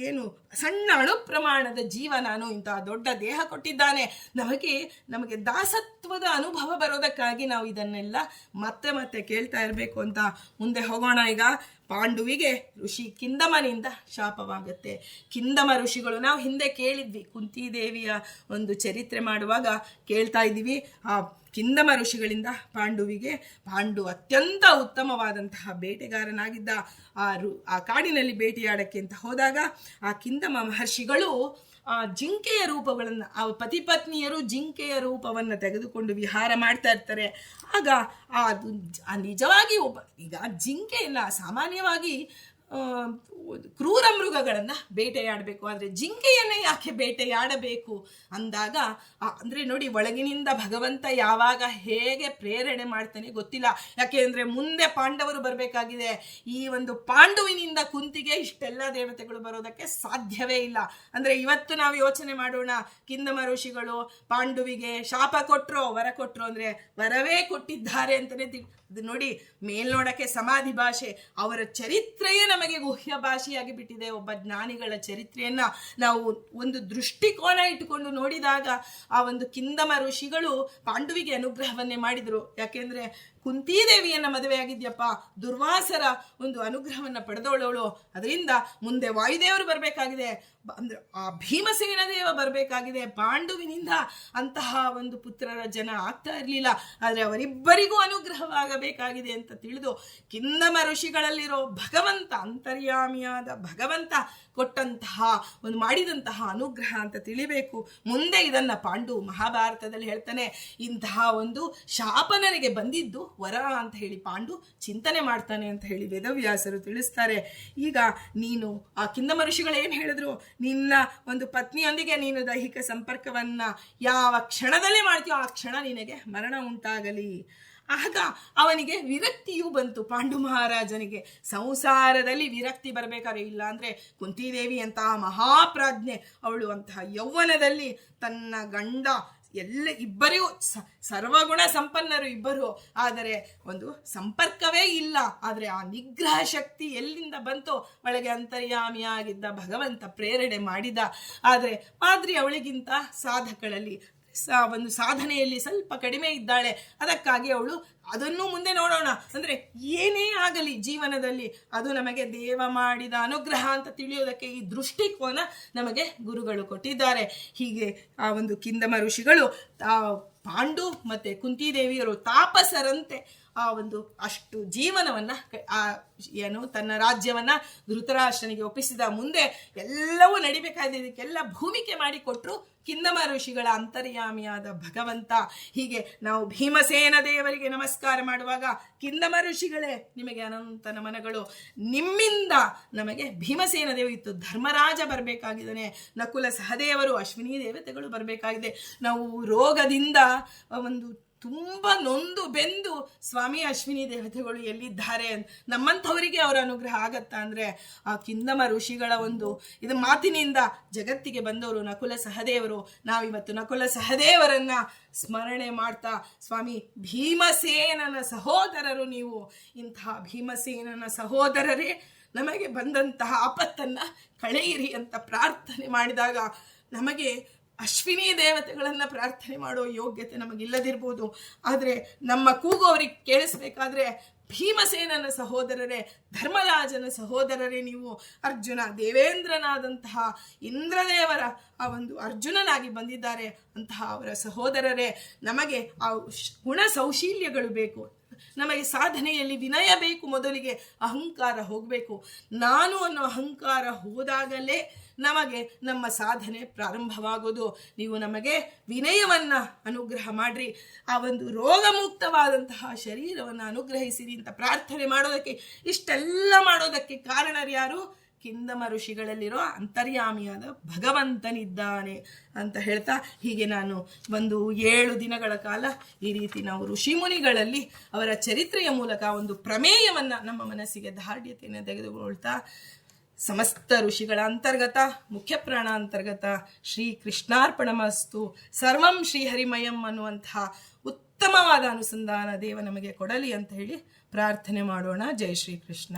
ಏನು ಸಣ್ಣ ಅಣು ಪ್ರಮಾಣದ ಜೀವ ನಾನು ಇಂತಹ ದೊಡ್ಡ ದೇಹ ಕೊಟ್ಟಿದ್ದಾನೆ. ನಮಗೆ ದಾಸತ್ವದ ಅನುಭವ ಬರೋದಕ್ಕಾಗಿ ನಾವು ಇದನ್ನೆಲ್ಲ ಮತ್ತೆ ಮತ್ತೆ ಕೇಳ್ತಾ ಇರಬೇಕು ಅಂತ ಮುಂದೆ ಹೋಗೋಣ. ಈಗ ಪಾಂಡುವಿಗೆ ಋಷಿ ಕಿಂದಮನಿಂದ ಶಾಪವಾಗುತ್ತೆ. ಕಿಂದಮ ಋಷಿಗಳು ನಾವು ಹಿಂದೆ ಕೇಳಿದ್ವಿ, ಕುಂತಿದೇವಿಯ ಒಂದು ಚರಿತ್ರೆ ಮಾಡುವಾಗ ಕೇಳ್ತಾ ಇದ್ದೀವಿ. ಆ ಕಿಂದಮ ಋಷಿಗಳಿಂದ ಪಾಂಡು ಅತ್ಯಂತ ಉತ್ತಮವಾದಂತಹ ಬೇಟೆಗಾರನಾಗಿದ್ದ. ಆ ಕಾಡಿನಲ್ಲಿ ಬೇಟೆಯಾಡಕ್ಕೆ ಅಂತ ಹೋದಾಗ ಆ ಕಿಂದಮ ಮಹರ್ಷಿಗಳು ಆ ಜಿಂಕೆಯ ರೂಪಗಳನ್ನು, ಆ ಪತಿಪತ್ನಿಯರು ಜಿಂಕೆಯ ರೂಪವನ್ನು ತೆಗೆದುಕೊಂಡು ವಿಹಾರ ಮಾಡ್ತಾ ಇರ್ತಾರೆ. ಆಗ ನಿಜವಾಗಿ ಈಗ ಜಿಂಕೆಯನ್ನ ಸಾಮಾನ್ಯವಾಗಿ ಕ್ರೂರ ಮೃಗಗಳನ್ನು ಬೇಟೆಯಾಡಬೇಕು, ಆದರೆ ಜಿಂಕೆಯನ್ನೇ ಯಾಕೆ ಬೇಟೆಯಾಡಬೇಕು ಅಂದಾಗ ಅಂದರೆ ನೋಡಿ, ಒಳಗಿನಿಂದ ಭಗವಂತ ಯಾವಾಗ ಹೇಗೆ ಪ್ರೇರಣೆ ಮಾಡ್ತಾನೆ ಗೊತ್ತಿಲ್ಲ. ಯಾಕೆ ಅಂದರೆ ಮುಂದೆ ಪಾಂಡವರು ಬರಬೇಕಾಗಿದೆ. ಈ ಒಂದು ಪಾಂಡುವಿನಿಂದ ಕುಂತಿಗೆ ಇಷ್ಟೆಲ್ಲ ದೇವತೆಗಳು ಬರೋದಕ್ಕೆ ಸಾಧ್ಯವೇ ಇಲ್ಲ. ಅಂದರೆ ಇವತ್ತು ನಾವು ಯೋಚನೆ ಮಾಡೋಣ, ಕಿಂದಮ ಋಷಿಗಳು ಪಾಂಡುವಿಗೆ ಶಾಪ ಕೊಟ್ಟರು, ವರ ಕೊಟ್ಟರು, ಅಂದರೆ ವರವೇ ಕೊಟ್ಟಿದ್ದಾರೆ ಅಂತಲೇ ಅದು ನೋಡಿ, ಮೇಲ್ನೋಡಕ್ಕೆ ಸಮಾಧಿ ಭಾಷೆ, ಅವರ ಚರಿತ್ರೆಯೇ ನಮಗೆ ಗುಹ್ಯ ಭಾಷೆಯಾಗಿ ಬಿಟ್ಟಿದೆ. ಒಬ್ಬ ಜ್ಞಾನಿಗಳ ಚರಿತ್ರೆಯನ್ನ ನಾವು ಒಂದು ದೃಷ್ಟಿಕೋನ ಇಟ್ಟುಕೊಂಡು ನೋಡಿದಾಗ ಆ ಒಂದು ಕಿಂದಮ ಋಷಿಗಳು ಪಾಂಡುವಿಗೆ ಅನುಗ್ರಹವನ್ನೇ ಮಾಡಿದರು. ಯಾಕೆಂದ್ರೆ ಕುಂತಿದೇವಿಯನ್ನ ಮದುವೆ ಆಗಿದ್ಯಪ್ಪ, ದುರ್ವಾಸರ ಒಂದು ಅನುಗ್ರಹವನ್ನ ಪಡೆದವಳವಳು, ಅದರಿಂದ ಮುಂದೆ ವಾಯುದೇವರು ಬರಬೇಕಾಗಿದೆ, ಅಂದ್ರೆ ಆ ಭೀಮಸೇನ ದೇವ ಬರಬೇಕಾಗಿದೆ. ಪಾಂಡುವಿನಿಂದ ಅಂತಹ ಒಂದು ಪುತ್ರರ ಜನ ಆಗ್ತಾ ಇರಲಿಲ್ಲ, ಆದರೆ ಅವರಿಬ್ಬರಿಗೂ ಅನುಗ್ರಹವಾಗಬೇಕಾಗಿದೆ ಅಂತ ತಿಳಿದು ಕಿಂದಮ ಋಷಿಗಳಲ್ಲಿರೋ ಭಗವಂತ, ಅಂತರ್ಯಾಮಿಯಾದ ಭಗವಂತ ಕೊಟ್ಟಂತಹ ಒಂದು ಮಾಡಿದಂತಹ ಅನುಗ್ರಹ ಅಂತ ತಿಳಿಬೇಕು. ಮುಂದೆ ಇದನ್ನ ಪಾಂಡು ಮಹಾಭಾರತದಲ್ಲಿ ಹೇಳ್ತಾನೆ, ಇಂತಹ ಒಂದು ಶಾಪ ನನಗೆ ಬಂದಿದ್ದು ವರ ಅಂತ ಹೇಳಿ ಪಾಂಡು ಚಿಂತನೆ ಮಾಡ್ತಾನೆ ಅಂತ ಹೇಳಿ ವೇದವ್ಯಾಸರು ತಿಳಿಸ್ತಾರೆ. ಈಗ ನೀನು ಆ ಕಿಂದಮ ಋಷಿಗಳು ಏನು ಹೇಳಿದ್ರು, ನಿನ್ನ ಒಂದು ಪತ್ನಿಯೊಂದಿಗೆ ನೀನು ದೈಹಿಕ ಸಂಪರ್ಕವನ್ನ ಯಾವ ಕ್ಷಣದಲ್ಲಿ ಮಾಡ್ತೀಯೋ ಆ ಕ್ಷಣ ನಿನಗೆ ಮರಣ ಉಂಟಾಗಲಿ. ಆಗ ಅವನಿಗೆ ವಿರಕ್ತಿಯೂ ಬಂತು. ಪಾಂಡು ಮಹಾರಾಜನಿಗೆ ಸಂಸಾರದಲ್ಲಿ ವಿರಕ್ತಿ ಬರಬೇಕಾದ್ರೆ, ಇಲ್ಲ ಅಂದ್ರೆ ಕುಂತಿದೇವಿ ಅಂತಹ ಮಹಾಪ್ರಾಜ್ಞೆ, ಅವಳು ಅಂತಹ ಯೌವನದಲ್ಲಿ ತನ್ನ ಗಂಡ ಇಬ್ಬರಿಗೂ ಸರ್ವಗುಣ ಸಂಪನ್ನರು ಇಬ್ಬರು, ಆದರೆ ಒಂದು ಸಂಪರ್ಕವೇ ಇಲ್ಲ. ಆದರೆ ಆ ನಿಗ್ರಹ ಶಕ್ತಿ ಎಲ್ಲಿಂದ ಬಂತೋ, ಒಳಗೆ ಅಂತರ್ಯಾಮಿಯಾಗಿದ್ದ ಭಗವಂತ ಪ್ರೇರಣೆ ಮಾಡಿದ. ಆದರೆ ಮಾದ್ರಿ ಅವಳಿಗಿಂತ ಸಾಧಕಗಳಲ್ಲಿ ಒಂದು ಸಾಧನೆಯಲ್ಲಿ ಸ್ವಲ್ಪ ಕಡಿಮೆ ಇದ್ದಾಳೆ. ಅದಕ್ಕಾಗಿ ಅವಳು ಅದನ್ನು ಮುಂದೆ ನೋಡೋಣ, ಅಂದ್ರೆ ಏನೇ ಆಗಲಿ ಜೀವನದಲ್ಲಿ ಅದು ನಮಗೆ ದೇವ ಮಾಡಿದ ಅನುಗ್ರಹ ಅಂತ ತಿಳಿಯೋದಕ್ಕೆ ಈ ದೃಷ್ಟಿಕೋನ ನಮಗೆ ಗುರುಗಳು ಕೊಟ್ಟಿದ್ದಾರೆ. ಹೀಗೆ ಆ ಒಂದು ಕಿಂದಮ ಋಷಿಗಳು ಪಾಂಡು ಮತ್ತೆ ಕುಂತಿದೇವಿಯರು ತಾಪಸರಂತೆ ಆ ಒಂದು ಅಷ್ಟು ಜೀವನವನ್ನ ತನ್ನ ರಾಜ್ಯವನ್ನ ಧೃತರಾಷ್ಟ್ರನಿಗೆ ಒಪ್ಪಿಸಿದ. ಮುಂದೆ ಎಲ್ಲವೂ ನಡಿಬೇಕಾದಕ್ಕೆಲ್ಲ ಭೂಮಿಕೆ ಮಾಡಿಕೊಟ್ರು ಕಿಂದಮ ಋಷಿಗಳ ಅಂತರ್ಯಾಮಿಯಾದ ಭಗವಂತ. ಹೀಗೆ ನಾವು ಭೀಮಸೇನ ದೇವರಿಗೆ ನಮಸ್ಕಾರ ಮಾಡುವಾಗ ಕಿಂದಮ ಋಷಿಗಳೇ ನಿಮಗೆ ಅನಂತ ನಮನಗಳು. ನಿಮ್ಮಿಂದ ನಮಗೆ ಭೀಮಸೇನ ದೇವ ಇತ್ತು, ಧರ್ಮರಾಜ ಬರಬೇಕಾಗಿದ್ದಾನೆ, ನಕುಲ ಸಹದೇವರು ಅಶ್ವಿನಿ ದೇವತೆಗಳು ಬರಬೇಕಾಗಿದೆ. ನಾವು ರೋಗದಿಂದ ಒಂದು ತುಂಬ ನೊಂದು ಬೆಂದು ಸ್ವಾಮಿ ಅಶ್ವಿನಿ ದೇವತೆಗಳು ಎಲ್ಲಿದ್ದಾರೆ, ನಮ್ಮಂಥವರಿಗೆ ಅವರ ಅನುಗ್ರಹ ಆಗತ್ತಾ ಅಂದ್ರೆ ಆ ಕಿಂದಮ ಋಷಿಗಳ ಒಂದು ಇದು ಮಾತಿನಿಂದ ಜಗತ್ತಿಗೆ ಬಂದವರು ನಕುಲ ಸಹದೇವರು. ನಾವಿವತ್ತು ನಕುಲ ಸಹದೇವರನ್ನ ಸ್ಮರಣೆ ಮಾಡ್ತಾ, ಸ್ವಾಮಿ ಭೀಮಸೇನನ ಸಹೋದರರು ನೀವು, ಇಂತಹ ಭೀಮಸೇನನ ಸಹೋದರರೇ ನಮಗೆ ಬಂದಂತಹ ಆಪತ್ತನ್ನ ಕಳೆಯಿರಿ ಅಂತ ಪ್ರಾರ್ಥನೆ ಮಾಡಿದಾಗ ನಮಗೆ ಅಶ್ವಿನಿ ದೇವತೆಗಳನ್ನ ಪ್ರಾರ್ಥನೆ ಮಾಡೋ ಯೋಗ್ಯತೆ ನಮಗಿಲ್ಲದಿರ್ಬೋದು. ಆದರೆ ನಮ್ಮ ಕೂಗು ಅವ್ರಿಗೆ ಕೇಳಿಸ್ಬೇಕಾದ್ರೆ ಭೀಮಸೇನನ ಸಹೋದರರೇ, ಧರ್ಮರಾಜನ ಸಹೋದರರೇ ನೀವು, ಅರ್ಜುನ ದೇವೇಂದ್ರನಾದಂತಹ ಇಂದ್ರದೇವರ ಆ ಒಂದು ಅರ್ಜುನನಾಗಿ ಬಂದಿದ್ದಾರೆ ಅಂತಹ ಅವರ ಸಹೋದರರೇ, ನಮಗೆ ಆ ಗುಣ ಸೌಶೀಲ್ಯಗಳು ಬೇಕು. ನಮಗೆ ಸಾಧನೆಯಲ್ಲಿ ವಿನಯ ಬೇಕು. ಮೊದಲಿಗೆ ಅಹಂಕಾರ ಹೋಗಬೇಕು. ನಾನು ಅನ್ನೋ ಅಹಂಕಾರ ಹೋದಾಗಲೇ ನಮಗೆ ನಮ್ಮ ಸಾಧನೆ ಪ್ರಾರಂಭವಾಗೋದು. ನೀವು ನಮಗೆ ವಿನಯವನ್ನ ಅನುಗ್ರಹ ಮಾಡ್ರಿ, ಆ ಒಂದು ರೋಗಮುಕ್ತವಾದಂತಹ ಶರೀರವನ್ನು ಅನುಗ್ರಹಿಸಿರಿ ಅಂತ ಪ್ರಾರ್ಥನೆ ಮಾಡೋದಕ್ಕೆ, ಇಷ್ಟೆಲ್ಲ ಮಾಡೋದಕ್ಕೆ ಕಾರಣರು ಯಾರು? ಕಿಂದಮ ಋಷಿಗಳಲ್ಲಿರೋ ಅಂತರ್ಯಾಮಿಯಾದ ಭಗವಂತನಿದ್ದಾನೆ ಅಂತ ಹೇಳ್ತಾ, ಹೀಗೆ ನಾನು ಒಂದು 7 ದಿನಗಳ ಕಾಲ ಈ ರೀತಿ ನಾವು ಋಷಿಮುನಿಗಳಲ್ಲಿ ಅವರ ಚರಿತ್ರೆಯ ಮೂಲಕ ಒಂದು ಪ್ರಮೇಯವನ್ನ ನಮ್ಮ ಮನಸ್ಸಿಗೆ ದಾರ್ಢ್ಯತೆಯನ್ನು ತೆಗೆದುಕೊಳ್ತಾ, ಸಮಸ್ತ ಋಷಿಗಳ ಅಂತರ್ಗತ ಮುಖ್ಯ ಪ್ರಾಣ ಅಂತರ್ಗತ ಶ್ರೀ ಕೃಷ್ಣಾರ್ಪಣಮಸ್ತು ಸರ್ವಂ ಶ್ರೀಹರಿಮಯಂ ಅನ್ನುವಂತಹ ಉತ್ತಮವಾದ ಅನುಸಂಧಾನ ದೇವ ನಮಗೆ ಕೊಡಲಿ ಅಂತ ಹೇಳಿ ಪ್ರಾರ್ಥನೆ ಮಾಡೋಣ. ಜೈ ಶ್ರೀ ಕೃಷ್ಣ.